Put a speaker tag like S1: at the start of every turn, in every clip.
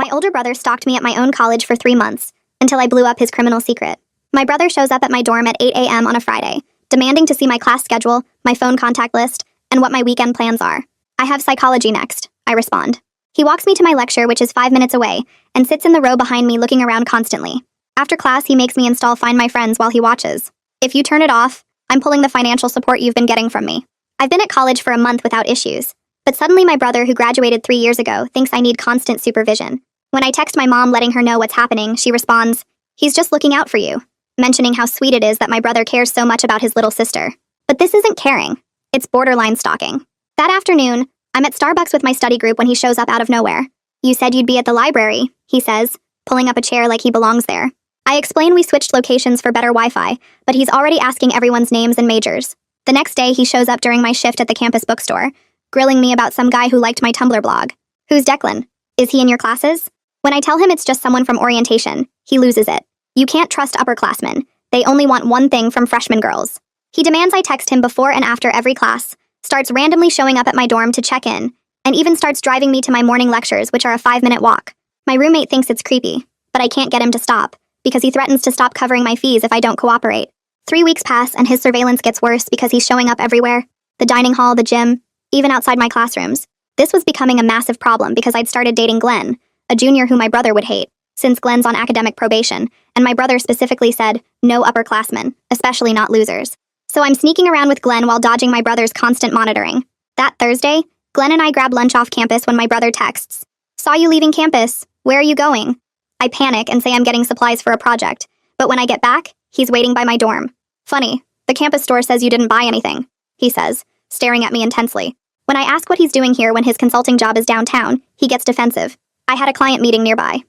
S1: My older brother stalked me at my own college for 3 months, until I blew up his criminal secret. My brother shows up at my dorm at 8 a.m. on a Friday, demanding to see my class schedule, my phone contact list, and what my weekend plans are. I have psychology next, I respond. He walks me to my lecture, which is 5 minutes away, and sits in the row behind me looking around constantly. After class, he makes me install Find My Friends while he watches. If you turn it off, I'm pulling the financial support you've been getting from me. I've been at college for a month without issues, but suddenly my brother, who graduated 3 years ago, thinks I need constant supervision. When I text my mom letting her know what's happening, she responds, "He's just looking out for you," mentioning how sweet it is that my brother cares so much about his little sister. But this isn't caring. It's borderline stalking. That afternoon, I'm at Starbucks with my study group when he shows up out of nowhere. "You said you'd be at the library," he says, pulling up a chair like he belongs there. I explain we switched locations for better Wi-Fi, but he's already asking everyone's names and majors. The next day, he shows up during my shift at the campus bookstore, grilling me about some guy who liked my Tumblr blog. "Who's Declan? Is he in your classes?" When I tell him it's just someone from orientation, he loses it. You can't trust upperclassmen. They only want one thing from freshman girls. He demands I text him before and after every class, starts randomly showing up at my dorm to check in, and even starts driving me to my morning lectures, which are a 5-minute walk. My roommate thinks it's creepy, but I can't get him to stop, because he threatens to stop covering my fees if I don't cooperate. 3 weeks pass, and his surveillance gets worse because he's showing up everywhere. The dining hall, the gym, even outside my classrooms. This was becoming a massive problem because I'd started dating Glenn, a junior who my brother would hate, since Glenn's on academic probation, and my brother specifically said, no upperclassmen, especially not losers. So I'm sneaking around with Glenn while dodging my brother's constant monitoring. That Thursday, Glenn and I grab lunch off campus when my brother texts, "Saw you leaving campus. Where are you going?" I panic and say I'm getting supplies for a project, but when I get back, he's waiting by my dorm. "Funny, the campus store says you didn't buy anything," he says, staring at me intensely. When I ask what he's doing here when his consulting job is downtown, he gets defensive. "I had a client meeting nearby."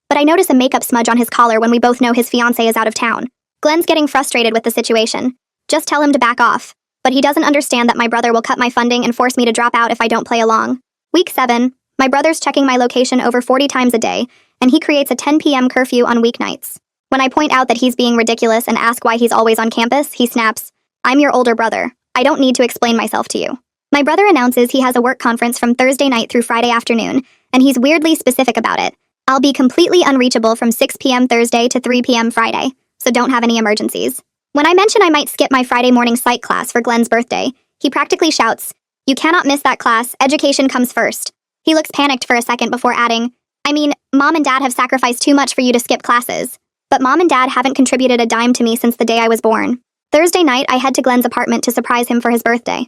S1: But I notice a makeup smudge on his collar when we both know his fiancée is out of town. Glenn's getting frustrated with the situation. Just tell him to back off. But he doesn't understand that my brother will cut my funding and force me to drop out if I don't play along. Week 7, my brother's checking my location over 40 times a day, and he creates a 10 p.m. curfew on weeknights. When I point out that he's being ridiculous and ask why he's always on campus, he snaps, "I'm your older brother. I don't need to explain myself to you." My brother announces he has a work conference from Thursday night through Friday afternoon, and he's weirdly specific about it. "I'll be completely unreachable from 6 p.m. Thursday to 3 p.m. Friday, so don't have any emergencies." When I mention I might skip my Friday morning psych class for Glenn's birthday, he practically shouts, "You cannot miss that class, education comes first." He looks panicked for a second before adding, "I mean, Mom and Dad have sacrificed too much for you to skip classes. But Mom and Dad haven't contributed a dime to me since the day I was born." Thursday night, I head to Glenn's apartment to surprise him for his birthday.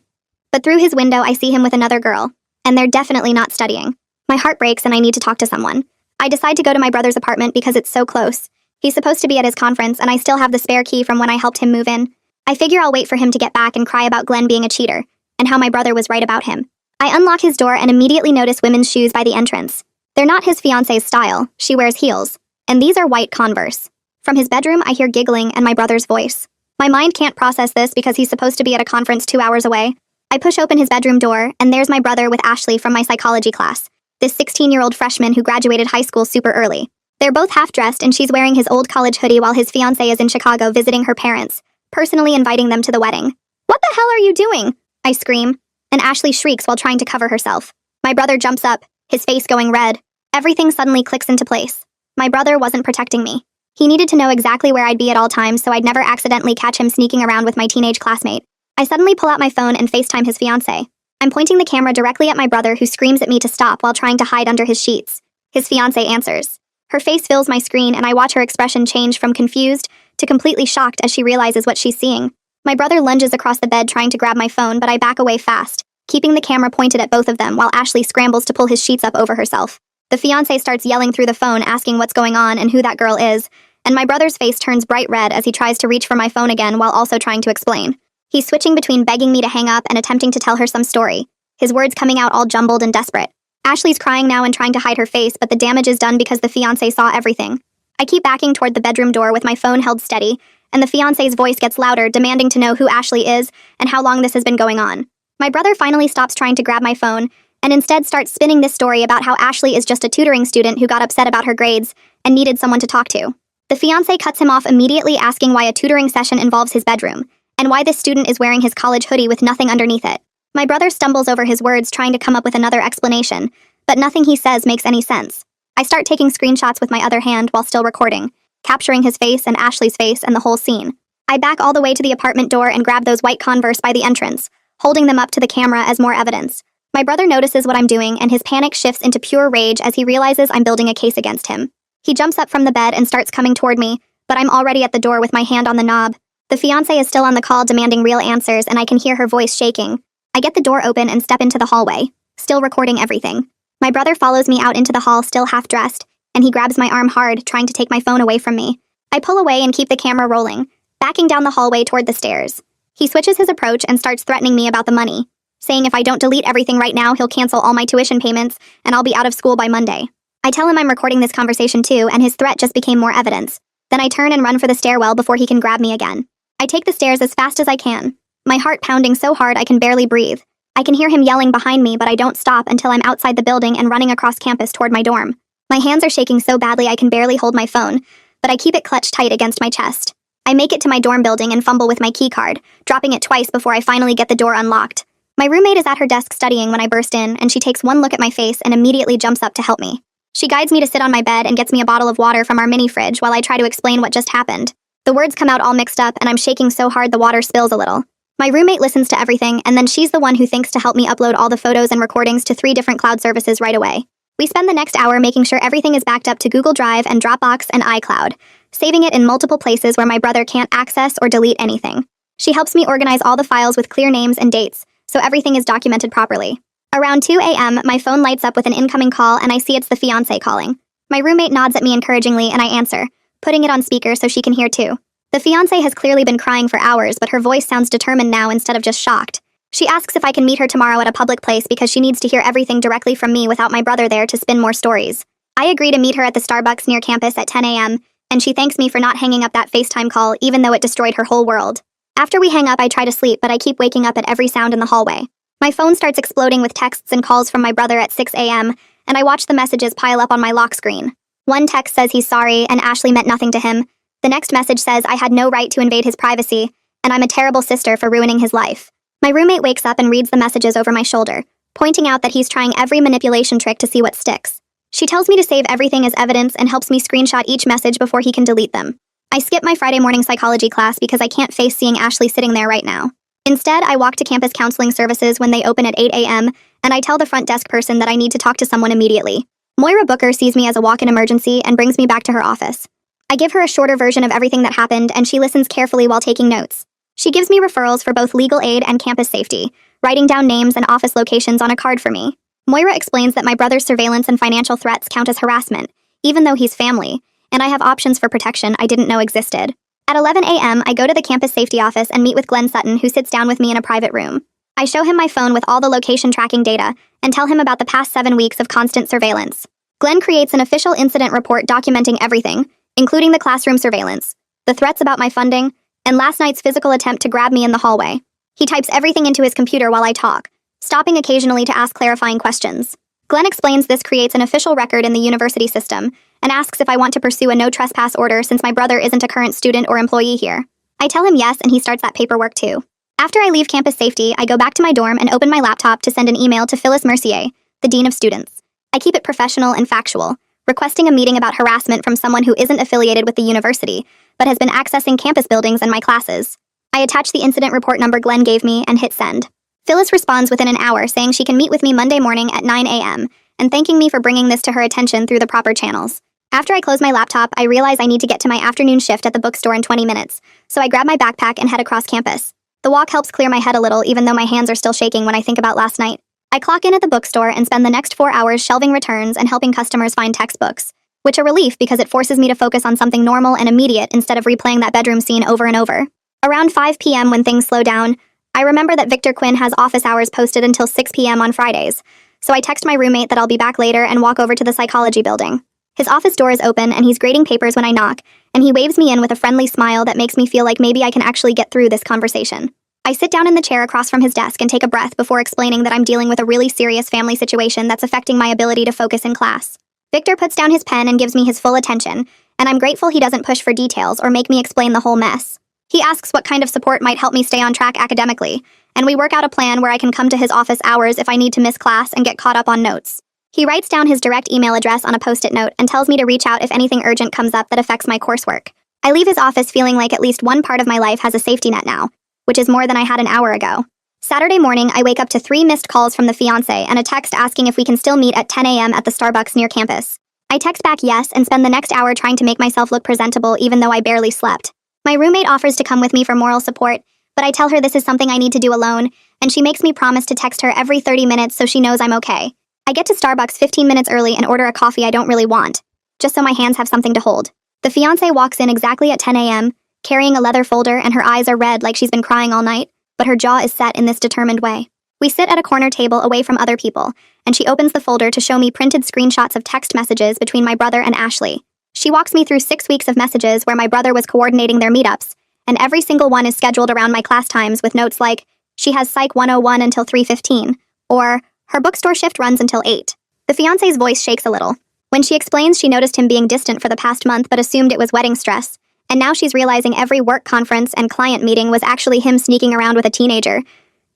S1: But through his window, I see him with another girl, and they're definitely not studying. My heart breaks and I need to talk to someone. I decide to go to my brother's apartment because it's so close. He's supposed to be at his conference, and I still have the spare key from when I helped him move in. I figure I'll wait for him to get back and cry about Glenn being a cheater, and how my brother was right about him. I unlock his door and immediately notice women's shoes by the entrance. They're not his fiancée's style, she wears heels, and these are white Converse. From his bedroom, I hear giggling and my brother's voice. My mind can't process this because he's supposed to be at a conference 2 hours away. I push open his bedroom door, and there's my brother with Ashley from my psychology class, this 16-year-old freshman who graduated high school super early. They're both half-dressed, and she's wearing his old college hoodie while his fiancé is in Chicago visiting her parents, personally inviting them to the wedding. "What the hell are you doing?" I scream, and Ashley shrieks while trying to cover herself. My brother jumps up, his face going red. Everything suddenly clicks into place. My brother wasn't protecting me. He needed to know exactly where I'd be at all times so I'd never accidentally catch him sneaking around with my teenage classmate. I suddenly pull out my phone and FaceTime his fiancé. I'm pointing the camera directly at my brother, who screams at me to stop while trying to hide under his sheets. His fiancé answers. Her face fills my screen, and I watch her expression change from confused to completely shocked as she realizes what she's seeing. My brother lunges across the bed trying to grab my phone, but I back away fast, keeping the camera pointed at both of them while Ashley scrambles to pull his sheets up over herself. The fiancé starts yelling through the phone, asking what's going on and who that girl is, and my brother's face turns bright red as he tries to reach for my phone again while also trying to explain. He's switching between begging me to hang up and attempting to tell her some story, his words coming out all jumbled and desperate. Ashley's crying now and trying to hide her face, but the damage is done because the fiancé saw everything. I keep backing toward the bedroom door with my phone held steady, and the fiancé's voice gets louder, demanding to know who Ashley is and how long this has been going on. My brother finally stops trying to grab my phone, and instead starts spinning this story about how Ashley is just a tutoring student who got upset about her grades and needed someone to talk to. The fiancé cuts him off immediately, asking why a tutoring session involves his bedroom, and why this student is wearing his college hoodie with nothing underneath it. My brother stumbles over his words, trying to come up with another explanation, but nothing he says makes any sense. I start taking screenshots with my other hand while still recording, capturing his face and Ashley's face and the whole scene. I back all the way to the apartment door and grab those white Converse by the entrance, holding them up to the camera as more evidence. My brother notices what I'm doing and his panic shifts into pure rage as he realizes I'm building a case against him. He jumps up from the bed and starts coming toward me, but I'm already at the door with my hand on the knob. The fiancé is still on the call demanding real answers and I can hear her voice shaking. I get the door open and step into the hallway, still recording everything. My brother follows me out into the hall still half dressed, and he grabs my arm hard, trying to take my phone away from me. I pull away and keep the camera rolling, backing down the hallway toward the stairs. He switches his approach and starts threatening me about the money, saying if I don't delete everything right now, he'll cancel all my tuition payments and I'll be out of school by Monday. I tell him I'm recording this conversation too, and his threat just became more evidence. Then I turn and run for the stairwell before he can grab me again. I take the stairs as fast as I can, my heart pounding so hard I can barely breathe. I can hear him yelling behind me, but I don't stop until I'm outside the building and running across campus toward my dorm. My hands are shaking so badly I can barely hold my phone, but I keep it clutched tight against my chest. I make it to my dorm building and fumble with my key card, dropping it twice before I finally get the door unlocked. My roommate is at her desk studying when I burst in, and she takes one look at my face and immediately jumps up to help me. She guides me to sit on my bed and gets me a bottle of water from our mini fridge while I try to explain what just happened. The words come out all mixed up, and I'm shaking so hard the water spills a little. My roommate listens to everything, and then she's the one who thinks to help me upload all the photos and recordings to 3 different cloud services right away. We spend the next hour making sure everything is backed up to Google Drive and Dropbox and iCloud, saving it in multiple places where my brother can't access or delete anything. She helps me organize all the files with clear names and dates, so everything is documented properly. Around 2 a.m., my phone lights up with an incoming call, and I see it's the fiancé calling. My roommate nods at me encouragingly, and I answer, putting it on speaker so she can hear too. The fiancé has clearly been crying for hours, but her voice sounds determined now instead of just shocked. She asks if I can meet her tomorrow at a public place because she needs to hear everything directly from me without my brother there to spin more stories. I agree to meet her at the Starbucks near campus at 10 a.m., and she thanks me for not hanging up that FaceTime call even though it destroyed her whole world. After we hang up, I try to sleep, but I keep waking up at every sound in the hallway. My phone starts exploding with texts and calls from my brother at 6 a.m., and I watch the messages pile up on my lock screen. One text says he's sorry and Ashley meant nothing to him. The next message says I had no right to invade his privacy, and I'm a terrible sister for ruining his life. My roommate wakes up and reads the messages over my shoulder, pointing out that he's trying every manipulation trick to see what sticks. She tells me to save everything as evidence and helps me screenshot each message before he can delete them. I skip my Friday morning psychology class because I can't face seeing Ashley sitting there right now. Instead, I walk to campus counseling services when they open at 8 a.m., and I tell the front desk person that I need to talk to someone immediately. Moira Booker sees me as a walk-in emergency and brings me back to her office. I give her a shorter version of everything that happened, and she listens carefully while taking notes. She gives me referrals for both legal aid and campus safety, writing down names and office locations on a card for me. Moira explains that my brother's surveillance and financial threats count as harassment, even though he's family, and I have options for protection I didn't know existed. At 11 a.m., I go to the campus safety office and meet with Glenn Sutton, who sits down with me in a private room. I show him my phone with all the location tracking data and tell him about the past 7 weeks of constant surveillance. Glenn creates an official incident report documenting everything, including the classroom surveillance, the threats about my funding, and last night's physical attempt to grab me in the hallway. He types everything into his computer while I talk, stopping occasionally to ask clarifying questions. Glenn explains this creates an official record in the university system and asks if I want to pursue a no trespass order since my brother isn't a current student or employee here. I tell him yes, and he starts that paperwork too. After I leave campus safety, I go back to my dorm and open my laptop to send an email to Phyllis Mercier, the dean of students. I keep it professional and factual, requesting a meeting about harassment from someone who isn't affiliated with the university, but has been accessing campus buildings and my classes. I attach the incident report number Glenn gave me and hit send. Phyllis responds within an hour saying she can meet with me Monday morning at 9 a.m. and thanking me for bringing this to her attention through the proper channels. After I close my laptop, I realize I need to get to my afternoon shift at the bookstore in 20 minutes, so I grab my backpack and head across campus. The walk helps clear my head a little, even though my hands are still shaking when I think about last night. I clock in at the bookstore and spend the next 4 hours shelving returns and helping customers find textbooks, which are relief because it forces me to focus on something normal and immediate instead of replaying that bedroom scene over and over. Around 5 p.m. when things slow down, I remember that Victor Quinn has office hours posted until 6 p.m. on Fridays, so I text my roommate that I'll be back later and walk over to the psychology building. His office door is open and he's grading papers when I knock, and he waves me in with a friendly smile that makes me feel like maybe I can actually get through this conversation. I sit down in the chair across from his desk and take a breath before explaining that I'm dealing with a really serious family situation that's affecting my ability to focus in class. Victor puts down his pen and gives me his full attention, and I'm grateful he doesn't push for details or make me explain the whole mess. He asks what kind of support might help me stay on track academically, and we work out a plan where I can come to his office hours if I need to miss class and get caught up on notes. He writes down his direct email address on a post-it note and tells me to reach out if anything urgent comes up that affects my coursework. I leave his office feeling like at least one part of my life has a safety net now, which is more than I had an hour ago. Saturday morning, I wake up to 3 missed calls from the fiancé and a text asking if we can still meet at 10 a.m. at the Starbucks near campus. I text back yes and spend the next hour trying to make myself look presentable even though I barely slept. My roommate offers to come with me for moral support, but I tell her this is something I need to do alone, and she makes me promise to text her every 30 minutes so she knows I'm okay. I get to Starbucks 15 minutes early and order a coffee I don't really want, just so my hands have something to hold. The fiancé walks in exactly at 10 a.m., carrying a leather folder, and her eyes are red like she's been crying all night, but her jaw is set in this determined way. We sit at a corner table away from other people, and she opens the folder to show me printed screenshots of text messages between my brother and Ashley. She walks me through 6 weeks of messages where my brother was coordinating their meetups, and every single one is scheduled around my class times with notes like, she has Psych 101 until 3:15, or her bookstore shift runs until 8. The fiancé's voice shakes a little. When she explains she noticed him being distant for the past month but assumed it was wedding stress, and now she's realizing every work conference and client meeting was actually him sneaking around with a teenager.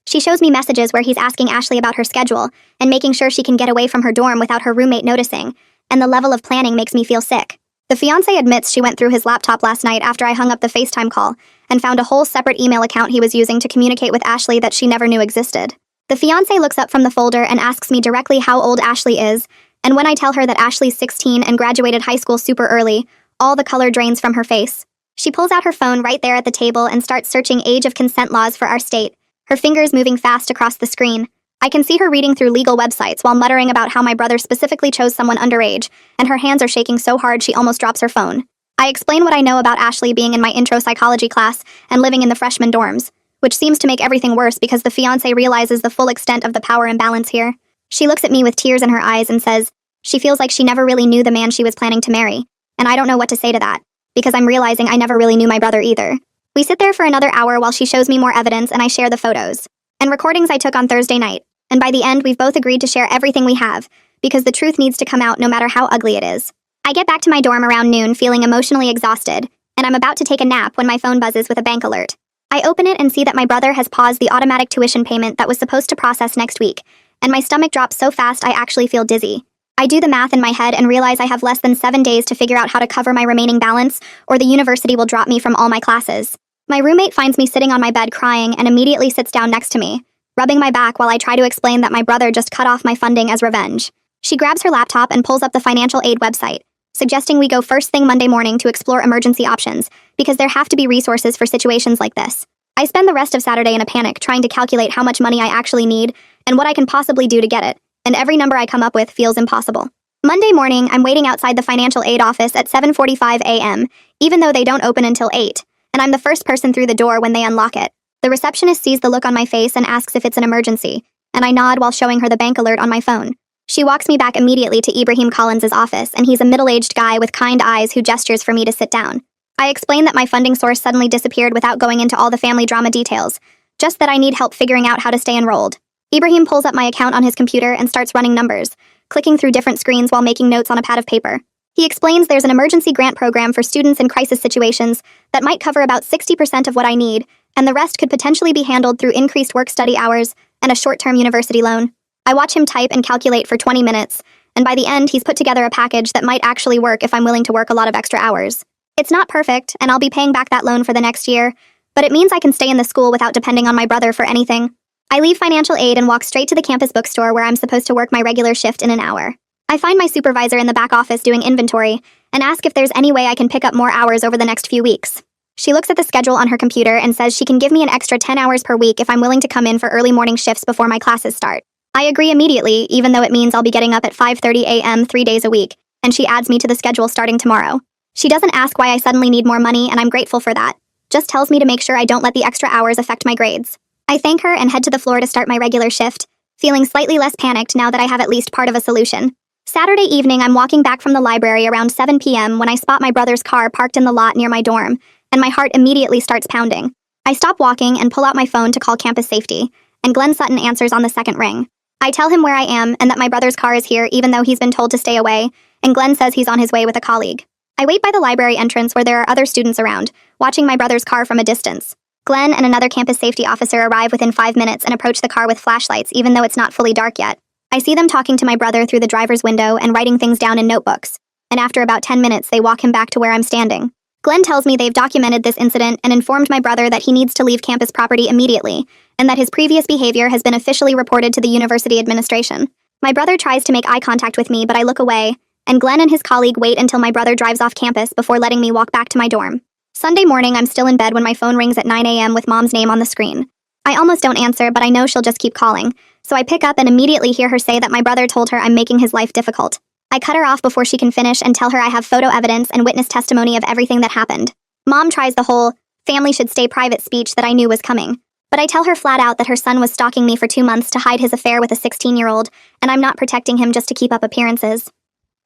S1: She shows me messages where he's asking Ashley about her schedule and making sure she can get away from her dorm without her roommate noticing, and the level of planning makes me feel sick. The fiancé admits she went through his laptop last night after I hung up the FaceTime call and found a whole separate email account he was using to communicate with Ashley that she never knew existed. The fiancé looks up from the folder and asks me directly how old Ashley is, and when I tell her that Ashley's 16 and graduated high school super early, all the color drains from her face. She pulls out her phone right there at the table and starts searching age of consent laws for our state, her fingers moving fast across the screen. I can see her reading through legal websites while muttering about how my brother specifically chose someone underage, and her hands are shaking so hard she almost drops her phone. I explain what I know about Ashley being in my intro psychology class and living in the freshman dorms, which seems to make everything worse because the fiancé realizes the full extent of the power imbalance here. She looks at me with tears in her eyes and says she feels like she never really knew the man she was planning to marry, and I don't know what to say to that, because I'm realizing I never really knew my brother either. We sit there for another hour while she shows me more evidence and I share the photos and recordings I took on Thursday night, and by the end we've both agreed to share everything we have, because the truth needs to come out no matter how ugly it is. I get back to my dorm around noon feeling emotionally exhausted, and I'm about to take a nap when my phone buzzes with a bank alert. I open it and see that my brother has paused the automatic tuition payment that was supposed to process next week, and my stomach drops so fast I actually feel dizzy. I do the math in my head and realize I have less than 7 days to figure out how to cover my remaining balance, or the university will drop me from all my classes. My roommate finds me sitting on my bed crying and immediately sits down next to me, rubbing my back while I try to explain that my brother just cut off my funding as revenge. She grabs her laptop and pulls up the financial aid website, suggesting we go first thing Monday morning to explore emergency options, because there have to be resources for situations like this. I spend the rest of Saturday in a panic trying to calculate how much money I actually need and what I can possibly do to get it, and every number I come up with feels impossible. Monday morning, I'm waiting outside the financial aid office at 7:45 a.m., even though they don't open until 8, and I'm the first person through the door when they unlock it. The receptionist sees the look on my face and asks if it's an emergency, and I nod while showing her the bank alert on my phone. She walks me back immediately to Ibrahim Collins' office, and he's a middle-aged guy with kind eyes who gestures for me to sit down. I explain that my funding source suddenly disappeared without going into all the family drama details, just that I need help figuring out how to stay enrolled. Ibrahim pulls up my account on his computer and starts running numbers, clicking through different screens while making notes on a pad of paper. He explains there's an emergency grant program for students in crisis situations that might cover about 60% of what I need, and the rest could potentially be handled through increased work-study hours and a short-term university loan. I watch him type and calculate for 20 minutes, and by the end he's put together a package that might actually work if I'm willing to work a lot of extra hours. It's not perfect, and I'll be paying back that loan for the next year, but it means I can stay in the school without depending on my brother for anything. I leave financial aid and walk straight to the campus bookstore where I'm supposed to work my regular shift in an hour. I find my supervisor in the back office doing inventory and ask if there's any way I can pick up more hours over the next few weeks. She looks at the schedule on her computer and says she can give me an extra 10 hours per week if I'm willing to come in for early morning shifts before my classes start. I agree immediately, even though it means I'll be getting up at 5:30 a.m. 3 days a week, and she adds me to the schedule starting tomorrow. She doesn't ask why I suddenly need more money, and I'm grateful for that. Just tells me to make sure I don't let the extra hours affect my grades. I thank her and head to the floor to start my regular shift, feeling slightly less panicked now that I have at least part of a solution. Saturday evening, I'm walking back from the library around 7 p.m. when I spot my brother's car parked in the lot near my dorm, and my heart immediately starts pounding. I stop walking and pull out my phone to call campus safety, and Glenn Sutton answers on the second ring. I tell him where I am and that my brother's car is here even though he's been told to stay away, and Glenn says he's on his way with a colleague. I wait by the library entrance where there are other students around, watching my brother's car from a distance. Glenn and another campus safety officer arrive within 5 minutes and approach the car with flashlights even though it's not fully dark yet. I see them talking to my brother through the driver's window and writing things down in notebooks, and after about 10 minutes, they walk him back to where I'm standing. Glenn tells me they've documented this incident and informed my brother that he needs to leave campus property immediately, and that his previous behavior has been officially reported to the university administration. My brother tries to make eye contact with me, but I look away, and Glenn and his colleague wait until my brother drives off campus before letting me walk back to my dorm. Sunday morning, I'm still in bed when my phone rings at 9 a.m. with Mom's name on the screen. I almost don't answer, but I know she'll just keep calling, so I pick up and immediately hear her say that my brother told her I'm making his life difficult. I cut her off before she can finish and tell her I have photo evidence and witness testimony of everything that happened. Mom tries the whole family should stay private speech that I knew was coming, but I tell her flat out that her son was stalking me for 2 months to hide his affair with a 16-year-old, and I'm not protecting him just to keep up appearances.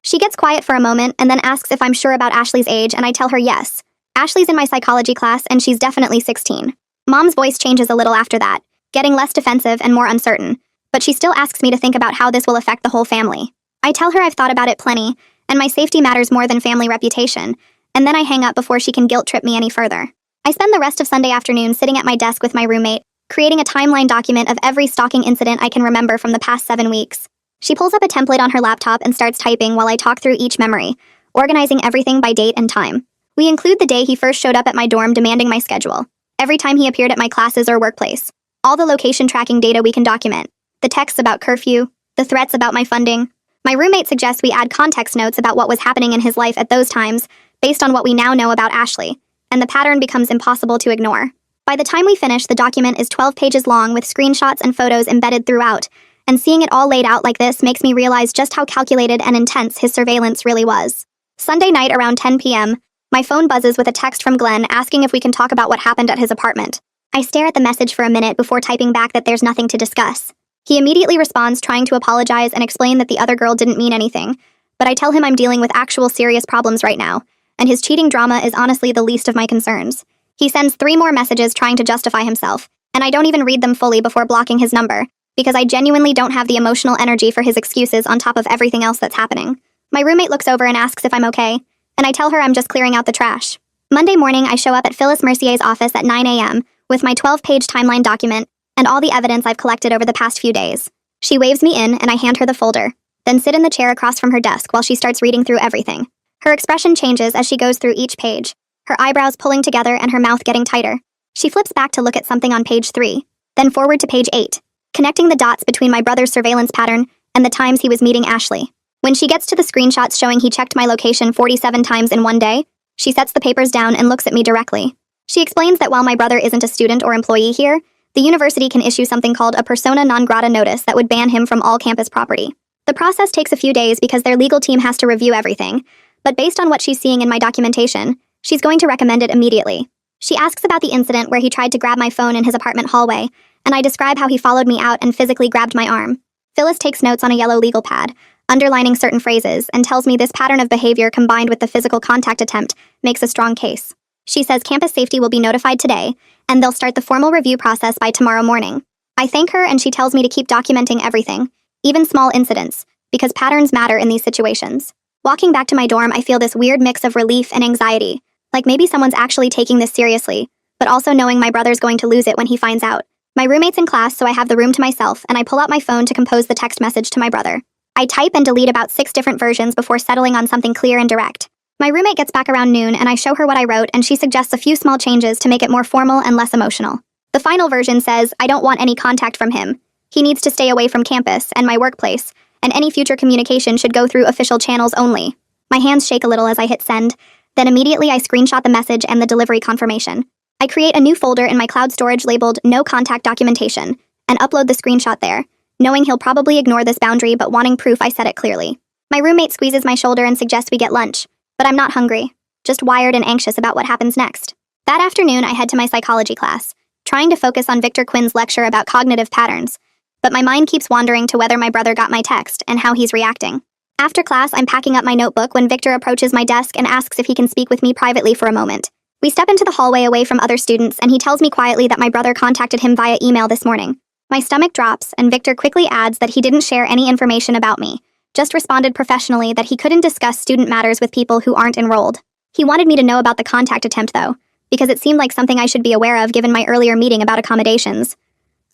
S1: She gets quiet for a moment and then asks if I'm sure about Ashley's age, and I tell her yes. Ashley's in my psychology class and she's definitely 16. Mom's voice changes a little after that, getting less defensive and more uncertain, but she still asks me to think about how this will affect the whole family. I tell her I've thought about it plenty, and my safety matters more than family reputation, and then I hang up before she can guilt trip me any further. I spend the rest of Sunday afternoon sitting at my desk with my roommate, creating a timeline document of every stalking incident I can remember from the past 7 weeks. She pulls up a template on her laptop and starts typing while I talk through each memory, organizing everything by date and time. We include the day he first showed up at my dorm demanding my schedule, every time he appeared at my classes or workplace, all the location tracking data we can document, the texts about curfew, the threats about my funding. My roommate suggests we add context notes about what was happening in his life at those times, based on what we now know about Ashley, and the pattern becomes impossible to ignore. By the time we finish, the document is 12 pages long with screenshots and photos embedded throughout, and seeing it all laid out like this makes me realize just how calculated and intense his surveillance really was. Sunday night around 10 p.m., my phone buzzes with a text from Glenn asking if we can talk about what happened at his apartment. I stare at the message for a minute before typing back that there's nothing to discuss. He immediately responds trying to apologize and explain that the other girl didn't mean anything, but I tell him I'm dealing with actual serious problems right now, and his cheating drama is honestly the least of my concerns. He sends 3 more messages trying to justify himself, and I don't even read them fully before blocking his number, because I genuinely don't have the emotional energy for his excuses on top of everything else that's happening. My roommate looks over and asks if I'm okay, and I tell her I'm just clearing out the trash. Monday morning, I show up at Phyllis Mercier's office at 9 a.m. with my 12-page timeline document and all the evidence I've collected over the past few days. She waves me in, and I hand her the folder, then sit in the chair across from her desk while she starts reading through everything. Her expression changes as she goes through each page, her eyebrows pulling together and her mouth getting tighter. She flips back to look at something on page 3, then forward to page 8, connecting the dots between my brother's surveillance pattern and the times he was meeting Ashley. When she gets to the screenshots showing he checked my location 47 times in one day, she sets the papers down and looks at me directly. She explains that while my brother isn't a student or employee here, the university can issue something called a persona non grata notice that would ban him from all campus property. The process takes a few days because their legal team has to review everything, but based on what she's seeing in my documentation, she's going to recommend it immediately. She asks about the incident where he tried to grab my phone in his apartment hallway, and I describe how he followed me out and physically grabbed my arm. Phyllis takes notes on a yellow legal pad, underlining certain phrases, and tells me this pattern of behavior combined with the physical contact attempt makes a strong case. She says campus safety will be notified today, and they'll start the formal review process by tomorrow morning. I thank her, and she tells me to keep documenting everything, even small incidents, because patterns matter in these situations. Walking back to my dorm, I feel this weird mix of relief and anxiety, like maybe someone's actually taking this seriously, but also knowing my brother's going to lose it when he finds out. My roommate's in class, so I have the room to myself, and I pull out my phone to compose the text message to my brother. I type and delete about 6 different versions before settling on something clear and direct. My roommate gets back around noon, and I show her what I wrote, and she suggests a few small changes to make it more formal and less emotional. The final version says, I don't want any contact from him. He needs to stay away from campus and my workplace, and any future communication should go through official channels only. My hands shake a little as I hit send, then immediately I screenshot the message and the delivery confirmation. I create a new folder in my cloud storage labeled No Contact Documentation, and upload the screenshot there, knowing he'll probably ignore this boundary but wanting proof I said it clearly. My roommate squeezes my shoulder and suggests we get lunch, but I'm not hungry, just wired and anxious about what happens next. That afternoon, I head to my psychology class, trying to focus on Victor Quinn's lecture about cognitive patterns, but my mind keeps wandering to whether my brother got my text and how he's reacting. After class, I'm packing up my notebook when Victor approaches my desk and asks if he can speak with me privately for a moment. We step into the hallway away from other students, and he tells me quietly that my brother contacted him via email this morning. My stomach drops, and Victor quickly adds that he didn't share any information about me, just responded professionally that he couldn't discuss student matters with people who aren't enrolled. He wanted me to know about the contact attempt, though, because it seemed like something I should be aware of given my earlier meeting about accommodations.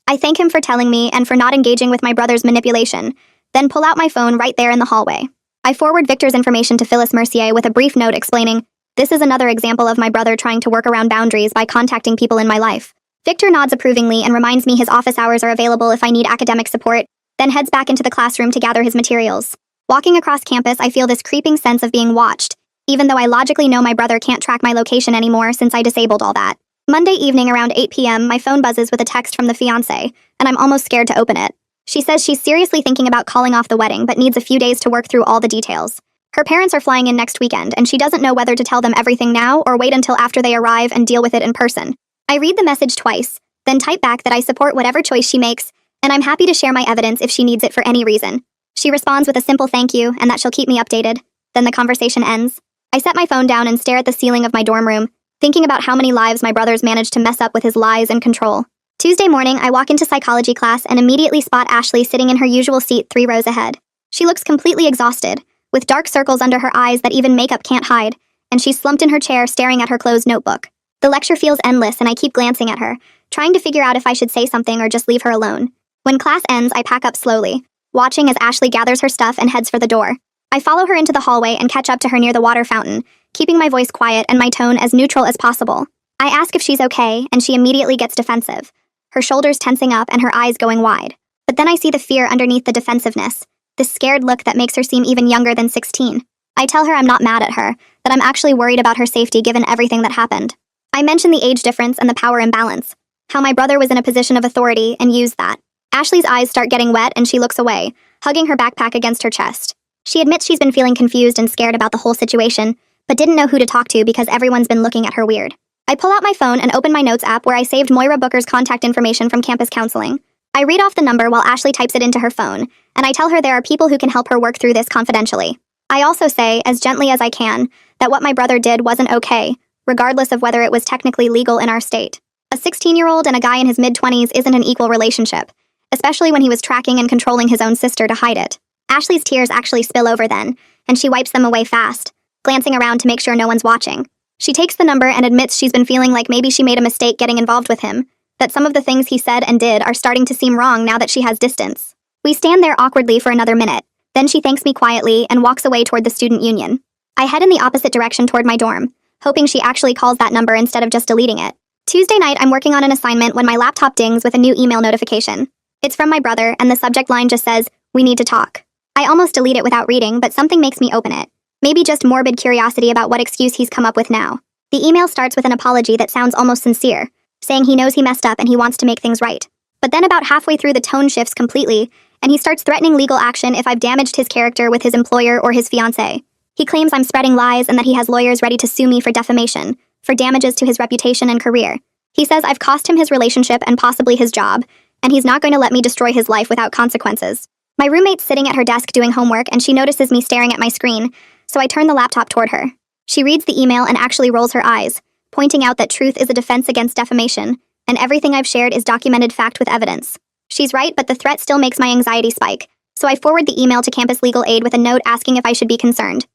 S1: I thank him for telling me and for not engaging with my brother's manipulation, then pull out my phone right there in the hallway. I forward Victor's information to Phyllis Mercier with a brief note explaining, "This is another example of my brother trying to work around boundaries by contacting people in my life." Victor nods approvingly and reminds me his office hours are available if I need academic support, then heads back into the classroom to gather his materials. Walking across campus, I feel this creeping sense of being watched, even though I logically know my brother can't track my location anymore since I disabled all that. Monday evening around 8 p.m., my phone buzzes with a text from the fiancé, and I'm almost scared to open it. She says she's seriously thinking about calling off the wedding, but needs a few days to work through all the details. Her parents are flying in next weekend, and she doesn't know whether to tell them everything now or wait until after they arrive and deal with it in person. I read the message twice, then type back that I support whatever choice she makes, and I'm happy to share my evidence if she needs it for any reason. She responds with a simple thank you and that she'll keep me updated. Then the conversation ends. I set my phone down and stare at the ceiling of my dorm room, thinking about how many lives my brother's managed to mess up with his lies and control. Tuesday morning, I walk into psychology class and immediately spot Ashley sitting in her usual seat 3 rows ahead. She looks completely exhausted, with dark circles under her eyes that even makeup can't hide, and she's slumped in her chair staring at her closed notebook. The lecture feels endless and I keep glancing at her, trying to figure out if I should say something or just leave her alone. When class ends, I pack up slowly, watching as Ashley gathers her stuff and heads for the door. I follow her into the hallway and catch up to her near the water fountain, keeping my voice quiet and my tone as neutral as possible. I ask if she's okay, and she immediately gets defensive, her shoulders tensing up and her eyes going wide. But then I see the fear underneath the defensiveness, this scared look that makes her seem even younger than 16. I tell her I'm not mad at her, that I'm actually worried about her safety given everything that happened. I mention the age difference and the power imbalance, how my brother was in a position of authority and used that. Ashley's eyes start getting wet and she looks away, hugging her backpack against her chest. She admits she's been feeling confused and scared about the whole situation, but didn't know who to talk to because everyone's been looking at her weird. I pull out my phone and open my notes app where I saved Moira Booker's contact information from campus counseling. I read off the number while Ashley types it into her phone, and I tell her there are people who can help her work through this confidentially. I also say, as gently as I can, that what my brother did wasn't okay, regardless of whether it was technically legal in our state. A 16-year-old and a guy in his mid-20s isn't an equal relationship, especially when he was tracking and controlling his own sister to hide it. Ashley's tears actually spill over then, and she wipes them away fast, glancing around to make sure no one's watching. She takes the number and admits she's been feeling like maybe she made a mistake getting involved with him, that some of the things he said and did are starting to seem wrong now that she has distance. We stand there awkwardly for another minute, then she thanks me quietly and walks away toward the student union. I head in the opposite direction toward my dorm, hoping she actually calls that number instead of just deleting it. Tuesday night, I'm working on an assignment when my laptop dings with a new email notification. It's from my brother, and the subject line just says, "We need to talk." I almost delete it without reading, but something makes me open it. Maybe just morbid curiosity about what excuse he's come up with now. The email starts with an apology that sounds almost sincere, saying he knows he messed up and he wants to make things right. But then about halfway through, the tone shifts completely, and he starts threatening legal action if I've damaged his character with his employer or his fiancée. He claims I'm spreading lies and that he has lawyers ready to sue me for defamation, for damages to his reputation and career. He says I've cost him his relationship and possibly his job, and he's not going to let me destroy his life without consequences. My roommate's sitting at her desk doing homework and she notices me staring at my screen, so I turn the laptop toward her. She reads the email and actually rolls her eyes, pointing out that truth is a defense against defamation, and everything I've shared is documented fact with evidence. She's right, but the threat still makes my anxiety spike, so I forward the email to campus legal aid with a note asking if I should be concerned.